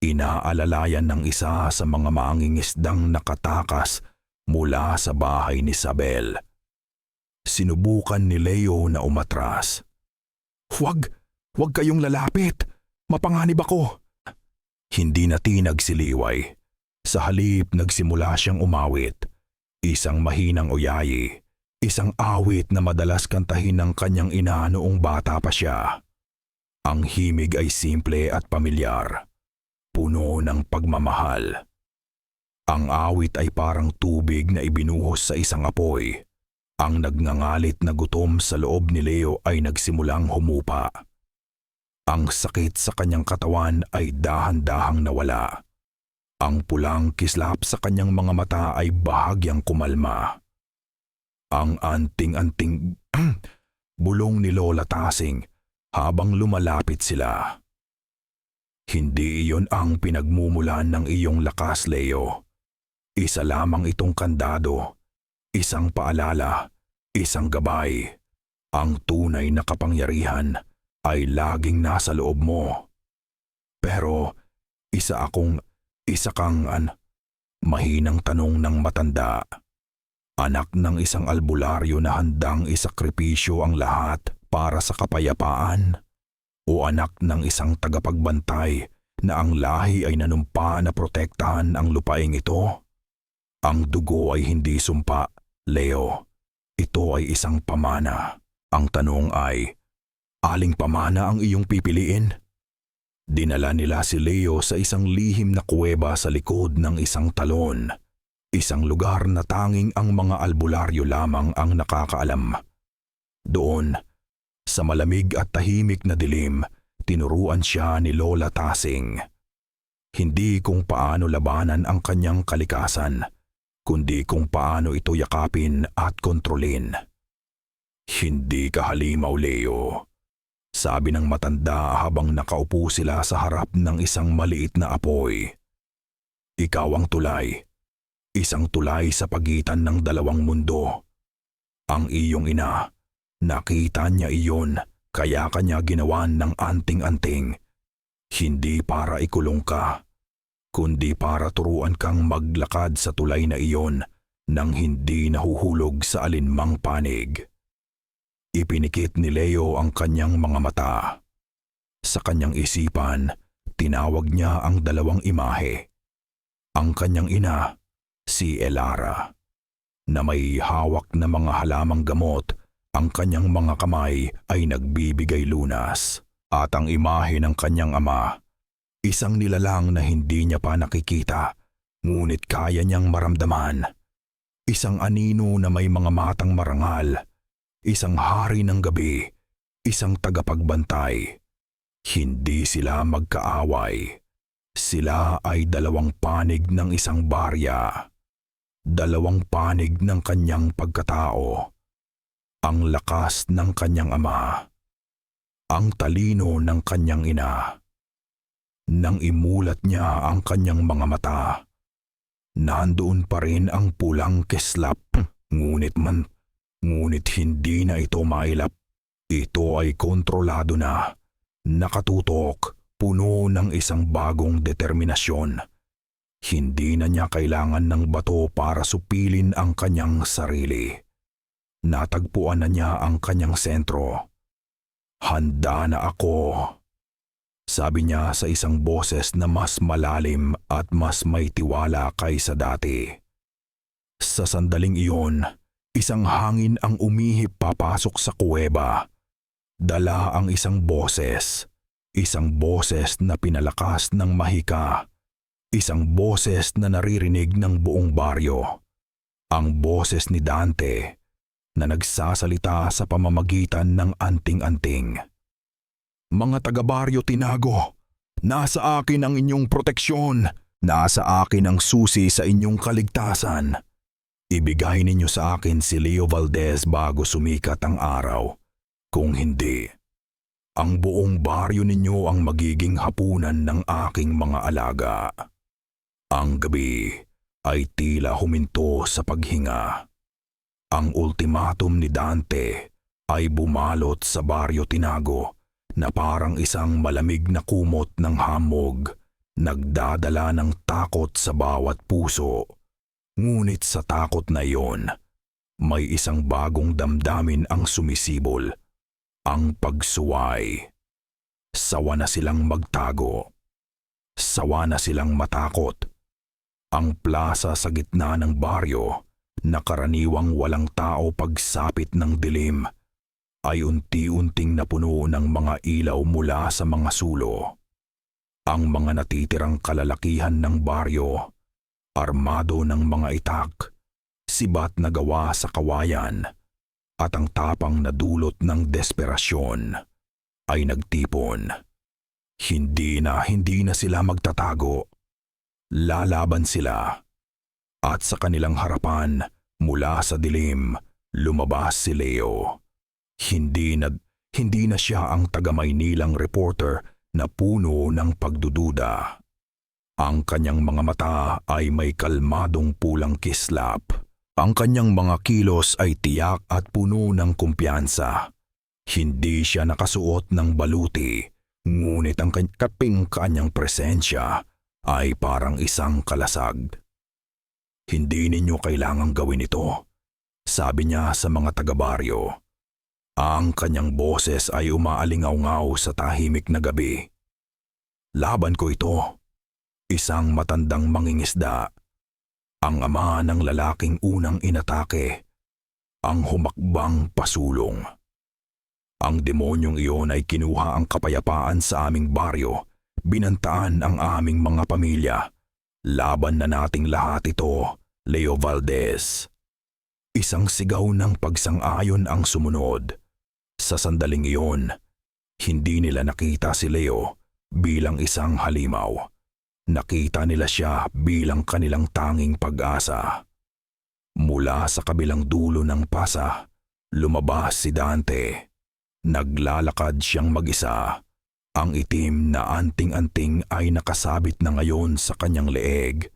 Inaalalayan ng isa sa mga mangingisdang nakatakas mula sa bahay ni Isabel. Sinubukan ni Leo na umatras. Huwag kayong lalapit. Mapanganib ako. Hindi natinag si Liway. Sa halip nagsimula siyang umawit. Isang mahinang uyayi. Isang awit na madalas kantahin ng kanyang ina noong bata pa siya. Ang himig ay simple at pamilyar. Puno ng pagmamahal. Ang awit ay parang tubig na ibinuhos sa isang apoy. Ang nagngangalit na gutom sa loob ni Leo ay nagsimulang humupa. Ang sakit sa kanyang katawan ay dahan-dahang nawala. Ang pulang kislap sa kanyang mga mata ay bahagyang kumalma. Ang anting-anting bulong ni Lola Tasing habang lumalapit sila. Hindi iyon ang pinagmumulan ng iyong lakas, Leo. Isa lamang itong kandado, isang paalala isang gabay. Ang tunay na kapangyarihan ay laging nasa loob mo. Pero isa kang mahinang tanong ng matanda. Anak ng isang albularyo na handang isakripisyo ang lahat para sa kapayapaan? O anak ng isang tagapagbantay na ang lahi ay nanumpa na protektahan ang lupaing ito? Ang dugo ay hindi sumpa, Leo. Ito ay isang pamana. Ang tanong ay, aling pamana ang iyong pipiliin? Dinala nila si Leo sa isang lihim na kuweba sa likod ng isang talon. Isang lugar na tanging ang mga albularyo lamang ang nakakaalam. Doon, sa malamig at tahimik na dilim, tinuruan siya ni Lola Tasing. Hindi kung paano labanan ang kanyang kalikasan, kundi kung paano ito yakapin at kontrolin. Hindi ka halimaw, Leo. Sabi ng matanda habang nakaupo sila sa harap ng isang maliit na apoy. Ikaw ang tulay. Isang tulay sa pagitan ng dalawang mundo. Ang iyong ina, nakita niya iyon kaya kanya ginawan ng anting-anting. Hindi para ikulong ka, kundi para turuan kang maglakad sa tulay na iyon nang hindi nahuhulog sa alinmang panig. Ipinikit ni Leo ang kanyang mga mata. Sa kanyang isipan, tinawag niya ang dalawang imahe. Ang kanyang ina, si Elara, na may hawak na mga halamang gamot, ang kanyang mga kamay ay nagbibigay lunas. At ang imahe ng kanyang ama, isang nilalang na hindi niya pa nakikita, ngunit kaya niyang maramdaman. Isang anino na may mga matang marangal, isang hari ng gabi, isang tagapagbantay. Hindi sila magkaaway. Sila ay dalawang panig ng isang barya. Dalawang panig ng kanyang pagkatao. Ang lakas ng kanyang ama. Ang talino ng kanyang ina. Nang imulat niya ang kanyang mga mata, nandoon pa rin ang pulang kislap. Ngunit hindi na ito mailap. Ito ay kontrolado na, nakatutok, puno ng isang bagong determinasyon. Hindi na niya kailangan ng bato para supilin ang kanyang sarili. Natagpuan na niya ang kanyang sentro. Handa na ako, sabi niya sa isang boses na mas malalim at mas may tiwala kaysa dati. Sa sandaling iyon, isang hangin ang umihip papasok sa kuweba. Dala ang isang boses na pinalakas ng mahika. Isang boses na naririnig ng buong baryo. Ang boses ni Dante na nagsasalita sa pamamagitan ng anting-anting. Mga taga-baryo Tinago, nasa akin ang inyong proteksyon. Nasa akin ang susi sa inyong kaligtasan. Ibigay ninyo sa akin si Leo Valdez bago sumikat ang araw. Kung hindi, ang buong baryo ninyo ang magiging hapunan ng aking mga alaga. Ang gabi ay tila huminto sa paghinga. Ang ultimatum ni Dante ay bumalot sa baryo Tinago na parang isang malamig na kumot ng hamog, nagdadala ng takot sa bawat puso. Ngunit sa takot na iyon, may isang bagong damdamin ang sumisibol, ang pagsuway. Sawa na silang magtago. Sawa na silang matakot. Ang plaza sa gitna ng baryo, na karaniwang walang tao pagsapit ng dilim, ay unti-unting napuno ng mga ilaw mula sa mga sulo. Ang mga natitirang kalalakihan ng baryo, armado ng mga itak, sibat na gawa sa kawayan, at ang tapang na dulot ng desperasyon, ay nagtipon. Hindi na sila magtatago. Lalaban sila. At sa kanilang harapan, mula sa dilim, lumabas si Leo. Hindi na siya ang taga-Maynilang reporter na puno ng pagdududa. Ang kanyang mga mata ay may kalmadong pulang kislap. Ang kanyang mga kilos ay tiyak at puno ng kumpiyansa. Hindi siya nakasuot ng baluti, ngunit ang kanyang presensya ay parang isang kalasag. Hindi ninyo kailangang gawin ito, sabi niya sa mga taga-baryo. Ang kanyang boses ay umaalingaw-ngaw sa tahimik na gabi. Laban ko ito, isang matandang mangingisda, ang ama ng lalaking unang inatake, ang humakbang pasulong. Ang demonyong iyon ay kinuha ang kapayapaan sa aming baryo, binantaan ang aming mga pamilya. Laban na nating lahat ito, Leo Valdez. Isang sigaw ng pagsang-ayon ang sumunod. Sa sandaling iyon, hindi nila nakita si Leo bilang isang halimaw. Nakita nila siya bilang kanilang tanging pag-asa. Mula sa kabilang dulo ng pasa, lumabas si Dante. Naglalakad siyang mag-isa. Ang itim na anting-anting ay nakasabit na ngayon sa kanyang leeg.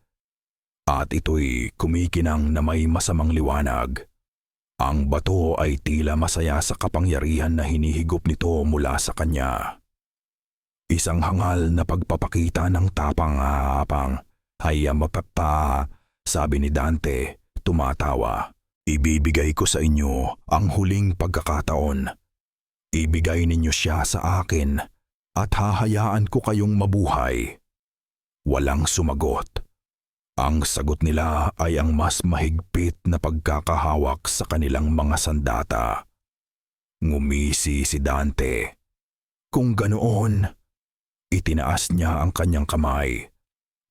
At ito'y kumikinang na may masamang liwanag. Ang bato ay tila masaya sa kapangyarihan na hinihigop nito mula sa kanya. Isang hangal na pagpapakita ng tapang-hapang. Hayya mapapa, sabi ni Dante, tumatawa. Ibibigay ko sa inyo ang huling pagkakataon. Ibigay ninyo siya sa akin at hahayaan ko kayong mabuhay. Walang sumagot. Ang sagot nila ay ang mas mahigpit na pagkakahawak sa kanilang mga sandata. Ngumisi si Dante. Kung ganoon, itinaas niya ang kanyang kamay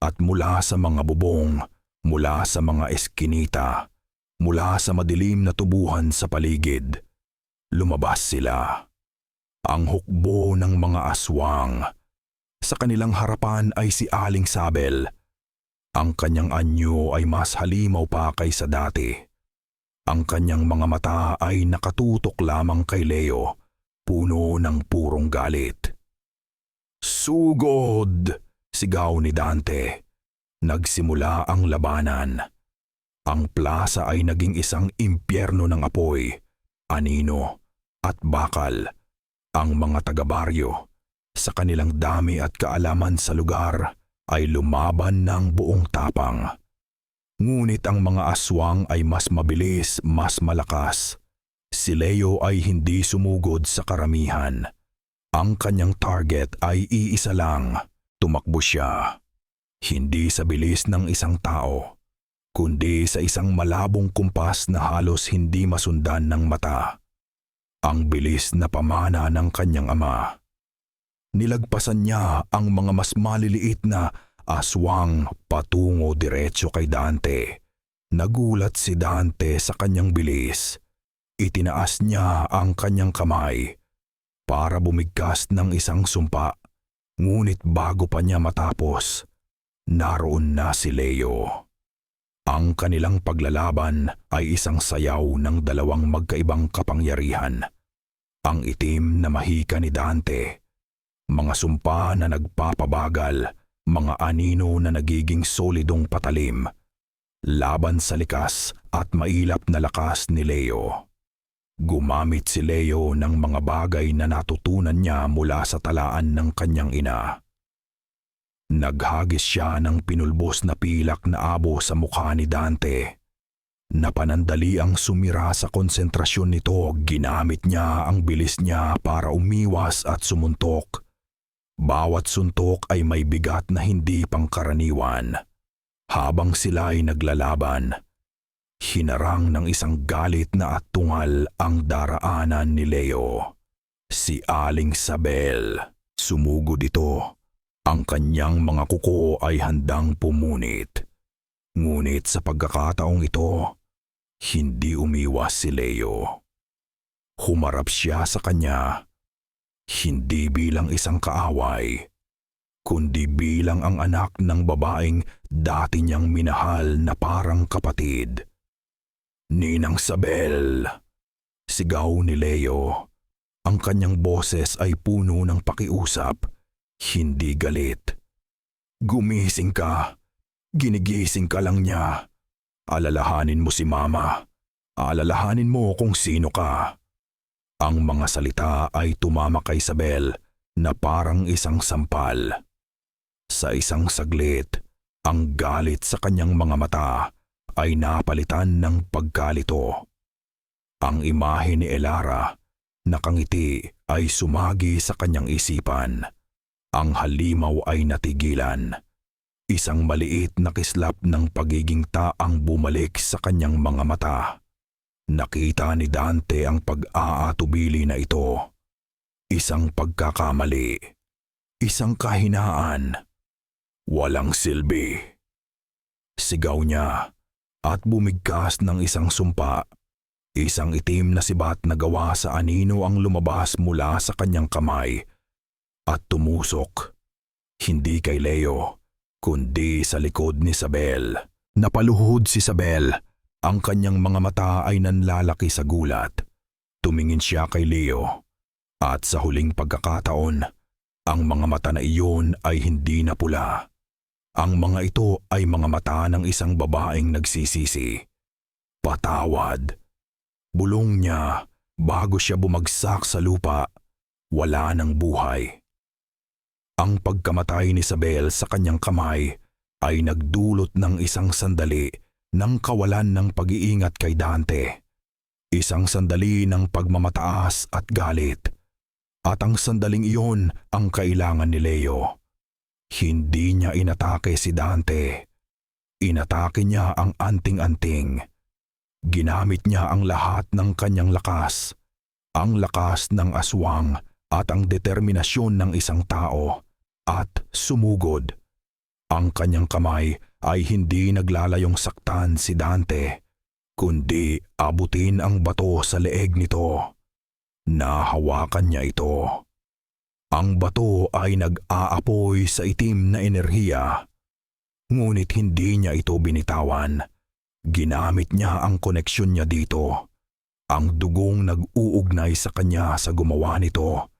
at mula sa mga bubong, mula sa mga eskinita, mula sa madilim na tubuhan sa paligid, lumabas sila. Ang hukbo ng mga aswang. Sa kanilang harapan ay si Aling Sabel. Ang kanyang anyo ay mas halimaw pa kaysa dati. Ang kanyang mga mata ay nakatutok lamang kay Leo, puno ng purong galit. Sugod! Sigaw ni Dante. Nagsimula ang labanan. Ang plaza ay naging isang impyerno ng apoy, anino at bakal. Ang mga taga-baryo, sa kanilang dami at kaalaman sa lugar, ay lumaban ng buong tapang. Ngunit ang mga aswang ay mas mabilis, mas malakas. Si Leo ay hindi sumugod sa karamihan. Ang kanyang target ay iisa lang. Tumakbo siya. Hindi sa bilis ng isang tao, kundi sa isang malabong kumpas na halos hindi masundan ng mata. Ang bilis na pamana ng kanyang ama. Nilagpasan niya ang mga mas maliliit na aswang patungo diretso kay Dante. Nagulat si Dante sa kanyang bilis. Itinaas niya ang kanyang kamay para bumigkas ng isang sumpa. Ngunit bago pa niya matapos, naroon na si Leo. Ang kanilang paglalaban ay isang sayaw ng dalawang magkaibang kapangyarihan. Ang itim na mahika ni Dante, mga sumpa na nagpapabagal, mga anino na nagiging solidong patalim, laban sa likas at mailap na lakas ni Leo. Gumamit si Leo ng mga bagay na natutunan niya mula sa talaan ng kanyang ina. Naghagis siya ng pinulbos na pilak na abo sa mukha ni Dante. Napanandali ang sumira sa konsentrasyon nito, ginamit niya ang bilis niya para umiwas at sumuntok. Bawat suntok ay may bigat na hindi pangkaraniwan. Habang sila ay naglalaban, hinarang ng isang galit na tungal ang daraanan ni Leo. Si Aling Sabel. Sumugod ito. Ang kanyang mga kuko ay handang pumunit. Ngunit sa pagkakataong ito, hindi umiwas si Leo. Humarap siya sa kanya, hindi bilang isang kaaway, kundi bilang ang anak ng babaeng dati niyang minahal na parang kapatid. Ninang Sabel! Sigaw ni Leo. Ang kanyang boses ay puno ng pakiusap, hindi galit. Gumising ka. Ginigising ka lang niya. Alalahanin mo si Mama. Alalahanin mo kung sino ka. Ang mga salita ay tumama kay Isabel na parang isang sampal. Sa isang saglit, ang galit sa kanyang mga mata ay napalitan ng pagkalito. Ang imahe ni Elara, nakangiti, ay sumagi sa kanyang isipan. Ang halimaw ay natigilan. Isang maliit na kislap ng pagiging taang bumalik sa kanyang mga mata. Nakita ni Dante ang pag-aatubili na ito. Isang pagkakamali. Isang kahinaan. Walang silbi. Sigaw niya at bumigkas ng isang sumpa. Isang itim na sibat na gawa sa anino ang lumabas mula sa kanyang kamay at tumusok. Hindi kay Leo, kundi sa likod ni Isabel. Napaluhod si Isabel. Ang kanyang mga mata ay nanlalaki sa gulat. Tumingin siya kay Leo. At sa huling pagkakataon, ang mga mata na iyon ay hindi na pula. Ang mga ito ay mga mata ng isang babaeng nagsisisi. Patawad. Bulong niya bago siya bumagsak sa lupa. Wala ng buhay. Ang pagkamatay ni Isabel sa kanyang kamay ay nagdulot ng isang sandali ng kawalan ng pag-iingat kay Dante. Isang sandali ng pagmamataas at galit. At ang sandaling iyon ang kailangan ni Leo. Hindi niya inatake si Dante. Inatake niya ang anting-anting. Ginamit niya ang lahat ng kanyang lakas. Ang lakas ng aswang at ang determinasyon ng isang tao. At sumugod. Ang kanyang kamay ay hindi naglalayong saktan si Dante, kundi abutin ang bato sa leeg nito. Nahawakan niya ito. Ang bato ay nag-aapoy sa itim na enerhiya. Ngunit hindi niya ito binitawan. Ginamit niya ang koneksyon niya dito. Ang dugong nag-uugnay sa kanya sa gumawa nito.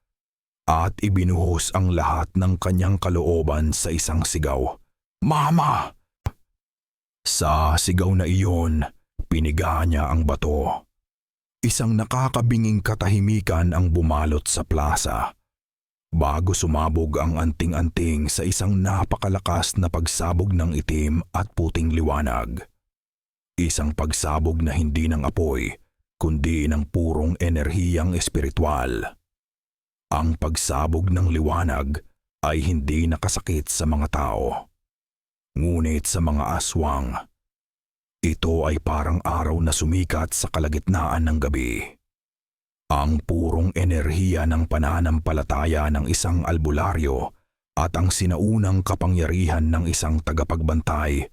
At ibinuhos ang lahat ng kanyang kalooban sa isang sigaw. Mama! Sa sigaw na iyon, piniga niya ang bato. Isang nakakabinging katahimikan ang bumalot sa plaza. Bago sumabog ang anting-anting sa isang napakalakas na pagsabog ng itim at puting liwanag. Isang pagsabog na hindi ng apoy, kundi ng purong enerhiyang espiritual. Ang pagsabog ng liwanag ay hindi nakasakit sa mga tao. Ngunit sa mga aswang, ito ay parang araw na sumikat sa kalagitnaan ng gabi. Ang purong enerhiya ng pananampalataya ng isang albularyo at ang sinaunang kapangyarihan ng isang tagapagbantay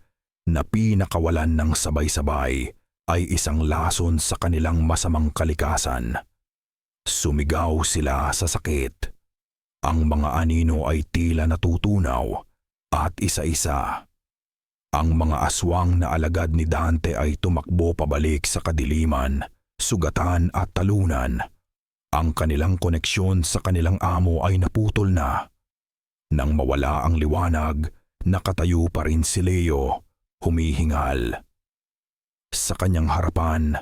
na pinakawalan ng sabay-sabay ay isang lason sa kanilang masamang kalikasan. Sumigaw sila sa sakit. Ang mga anino ay tila natutunaw at isa-isa. Ang mga aswang na alagad ni Dante ay tumakbo pabalik sa kadiliman, sugatan at talunan. Ang kanilang koneksyon sa kanilang amo ay naputol na. Nang mawala ang liwanag, nakatayo pa rin si Leo, humihingal. Sa kanyang harapan,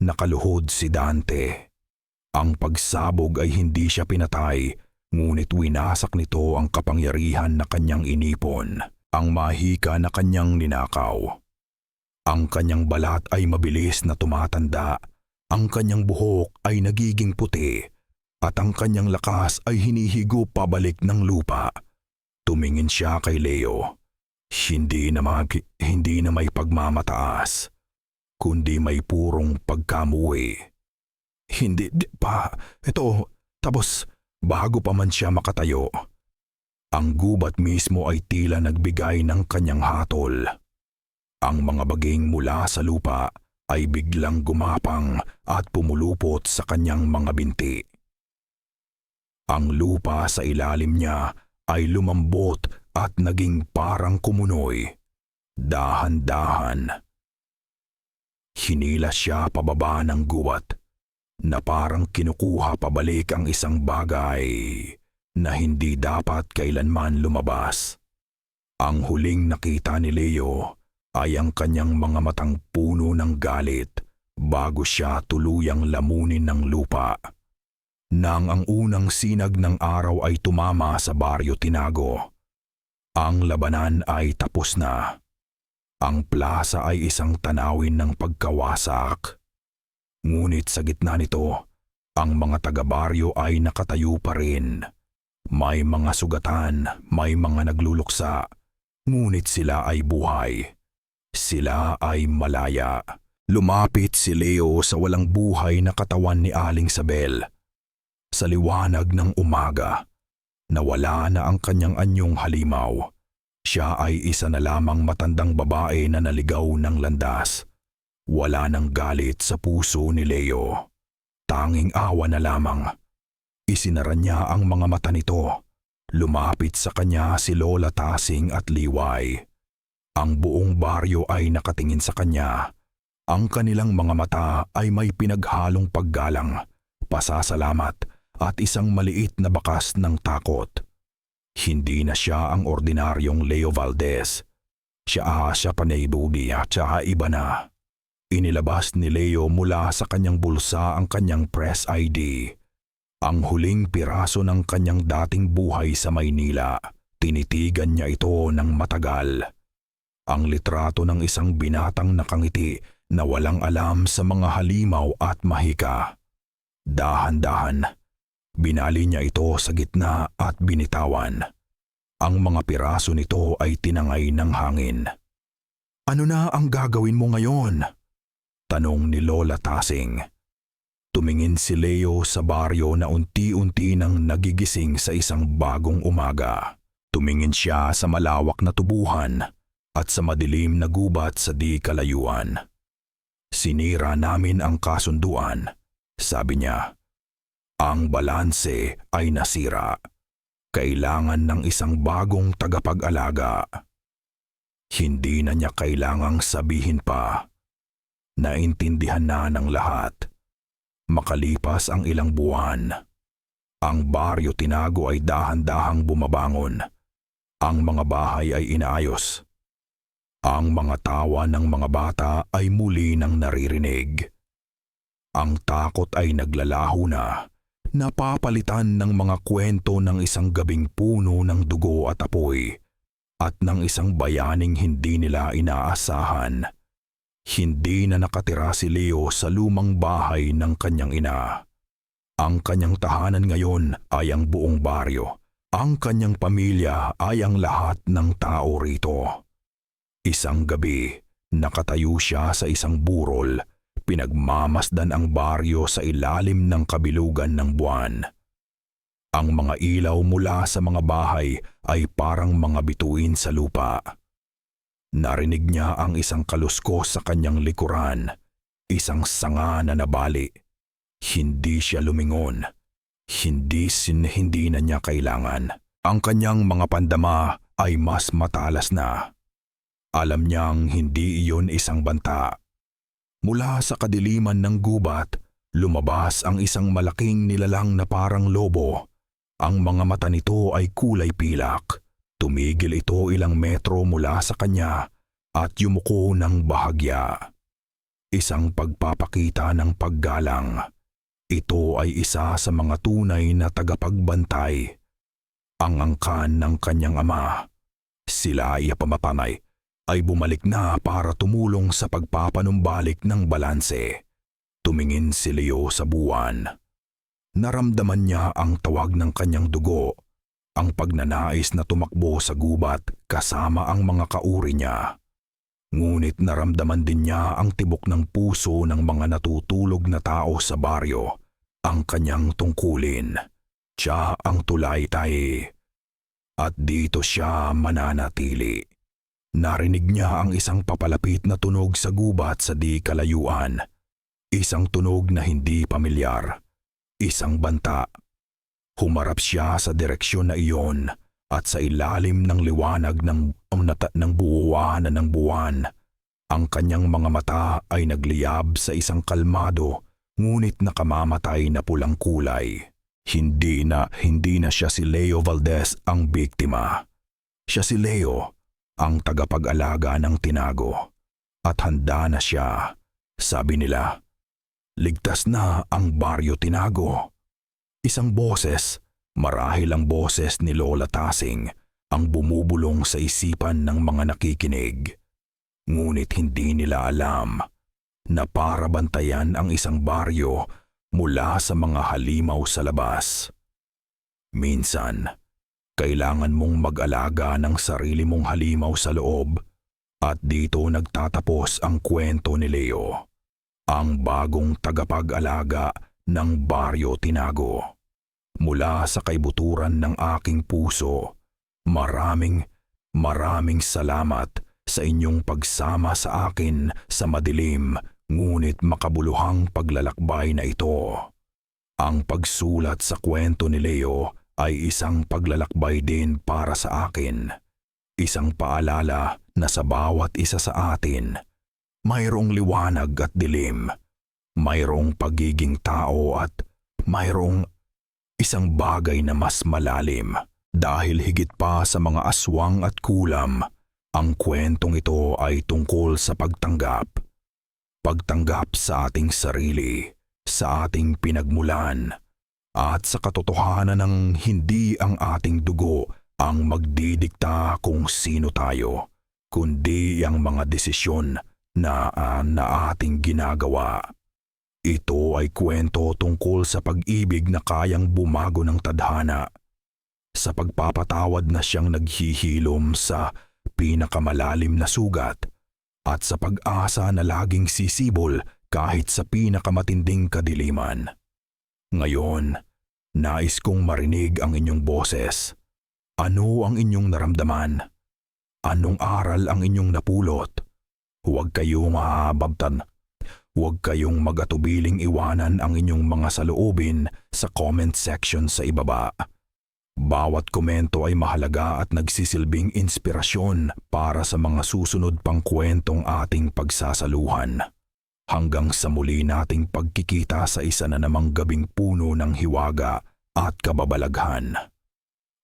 nakaluhod si Dante. Ang pagsabog ay hindi siya pinatay, ngunit winasak nito ang kapangyarihan na kanyang inipon, ang mahika na kanyang ninakaw. Ang kanyang balat ay mabilis na tumatanda, ang kanyang buhok ay nagiging puti, at ang kanyang lakas ay hinihigop pabalik ng lupa. Tumingin siya kay Leo. Hindi na may pagmamataas, kundi may purong pagkamuwi. Hindi pa, ito, tapos bago pa man siya makatayo. Ang gubat mismo ay tila nagbigay ng kanyang hatol. Ang mga baging mula sa lupa ay biglang gumapang at pumulupot sa kanyang mga binti. Ang lupa sa ilalim niya ay lumambot at naging parang kumunoy. Dahan-dahan. Hinila siya pababa ng gubat na parang kinukuha pabalik ang isang bagay na hindi dapat kailanman lumabas. Ang huling nakita ni Leo ay ang kanyang mga matang puno ng galit bago siya tuluyang lamunin ng lupa. Nang ang unang sinag ng araw ay tumama sa Baryo Tinago, ang labanan ay tapos na. Ang plaza ay isang tanawin ng pagkawasak. Ngunit sa gitna nito, ang mga taga-baryo ay nakatayo pa rin. May mga sugatan, may mga nagluluksa, ngunit sila ay buhay. Sila ay malaya. Lumapit si Leo sa walang buhay na katawan ni Aling Sabel. Sa liwanag ng umaga, nawala na ang kanyang anyong halimaw. Siya ay isa na lamang matandang babae na naligaw ng landas. Wala nang galit sa puso ni Leo. Tanging awa na lamang. Isinara niya ang mga mata nito. Lumapit sa kanya si Lola Tasing at Liway. Ang buong baryo ay nakatingin sa kanya. Ang kanilang mga mata ay may pinaghalong paggalang, pasasalamat at isang maliit na bakas ng takot. Hindi na siya ang ordinaryong Leo Valdez. Siya panay bugi at siya iba na. Inilabas ni Leo mula sa kanyang bulsa ang kanyang press ID. Ang huling piraso ng kanyang dating buhay sa Maynila. Tinitigan niya ito ng matagal. Ang litrato ng isang binatang nakangiti na walang alam sa mga halimaw at mahika. Dahan-dahan, binali niya ito sa gitna at binitawan. Ang mga piraso nito ay tinangay ng hangin. "Ano na ang gagawin mo ngayon?" tanong ni Lola Tasing. Tumingin si Leo sa baryo na unti-unti nang nagigising sa isang bagong umaga. Tumingin siya sa malawak na tubuhan at sa madilim na gubat sa di kalayuan. "Sinira namin ang kasunduan," sabi niya. "Ang balanse ay nasira. Kailangan ng isang bagong tagapag-alaga." Hindi na niya kailangang sabihin pa. Naintindihan na ng lahat. Makalipas ang ilang buwan, ang Baryo Tinago ay dahan-dahang bumabangon. Ang mga bahay ay inaayos. Ang mga tawa ng mga bata ay muli nang naririnig. Ang takot ay naglalaho na, napapalitan ng mga kwento ng isang gabing puno ng dugo at apoy, at ng isang bayaning hindi nila inaasahan. Hindi na nakatira si Leo sa lumang bahay ng kanyang ina. Ang kanyang tahanan ngayon ay ang buong baryo. Ang kanyang pamilya ay ang lahat ng tao rito. Isang gabi, nakatayo siya sa isang burol, pinagmamasdan ang baryo sa ilalim ng kabilugan ng buwan. Ang mga ilaw mula sa mga bahay ay parang mga bituin sa lupa. Narinig niya ang isang kaluskos sa kanyang likuran, isang sanga na nabali. Hindi siya lumingon. Hindi na niya kailangan. Ang kanyang mga pandama ay mas matalas na. Alam niyang hindi iyon isang banta. Mula sa kadiliman ng gubat, lumabas ang isang malaking nilalang na parang lobo. Ang mga mata nito ay kulay pilak. Tumigil ito ilang metro mula sa kanya at yumuko ng bahagya. Isang pagpapakita ng paggalang. Ito ay isa sa mga tunay na tagapagbantay. Ang angkan ng kanyang ama, sila ay pamapanay, ay bumalik na para tumulong sa pagpapanumbalik ng balanse. Tumingin si Leo sa buwan. Naramdaman niya ang tawag ng kanyang dugo, ang pagnanais na tumakbo sa gubat kasama ang mga kauri niya. Ngunit naramdaman din niya ang tibok ng puso ng mga natutulog na tao sa baryo, ang kanyang tungkulin. Siya ang tulaytay. At dito siya mananatili. Narinig niya ang isang papalapit na tunog sa gubat sa di kalayuan. Isang tunog na hindi pamilyar. Isang banta. Humarap siya sa direksyon na iyon at sa ilalim ng liwanag ng buuan ng buwan. Ang kanyang mga mata ay nagliyab sa isang kalmado ngunit nakamamatay na pulang kulay. Hindi na siya si Leo Valdez ang biktima. Siya si Leo, ang tagapag-alaga ng tinago. At handa na siya. Sabi nila, ligtas na ang Baryo Tinago. Isang boses, marahil ang boses ni Lola Tasing, ang bumubulong sa isipan ng mga nakikinig. Ngunit hindi nila alam na para bantayan ang isang baryo mula sa mga halimaw sa labas. Minsan, kailangan mong mag-alaga ng sarili mong halimaw sa loob. At dito nagtatapos ang kwento ni Leo, ang bagong tagapag-alaga ng Baryo Tinago. Mula sa kaibuturan ng aking puso, maraming salamat sa inyong pagsama sa akin sa madilim ngunit makabuluhang paglalakbay na ito. Ang pagsulat sa kwento ni Leo ay isang paglalakbay din para sa akin. Isang paalala na sa bawat isa sa atin, mayroong liwanag at dilim, mayroong pagiging tao at mayroong isang bagay na mas malalim. Dahil higit pa sa mga aswang at kulam, ang kwentong ito ay tungkol sa pagtanggap. Pagtanggap sa ating sarili, sa ating pinagmulan, at sa katotohanan ng hindi ang ating dugo ang magdidikta kung sino tayo, kundi ang mga desisyon na ating ginagawa. Ito ay kwento tungkol sa pag-ibig na kayang bumago ng tadhana, sa pagpapatawad na siyang naghihilom sa pinakamalalim na sugat, at sa pag-asa na laging sisibol kahit sa pinakamatinding kadiliman. Ngayon, nais kong marinig ang inyong boses. Ano ang inyong naramdaman? Anong aral ang inyong napulot? Huwag kayong babtan. Huwag kayong mag-atubiling iwanan ang inyong mga saloobin sa comment section sa ibaba. Bawat komento ay mahalaga at nagsisilbing inspirasyon para sa mga susunod pang kwentong ating pagsasaluhan. Hanggang sa muli nating pagkikita sa isa na namang gabing puno ng hiwaga at kababalaghan.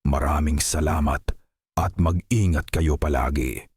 Maraming salamat at mag-ingat kayo palagi.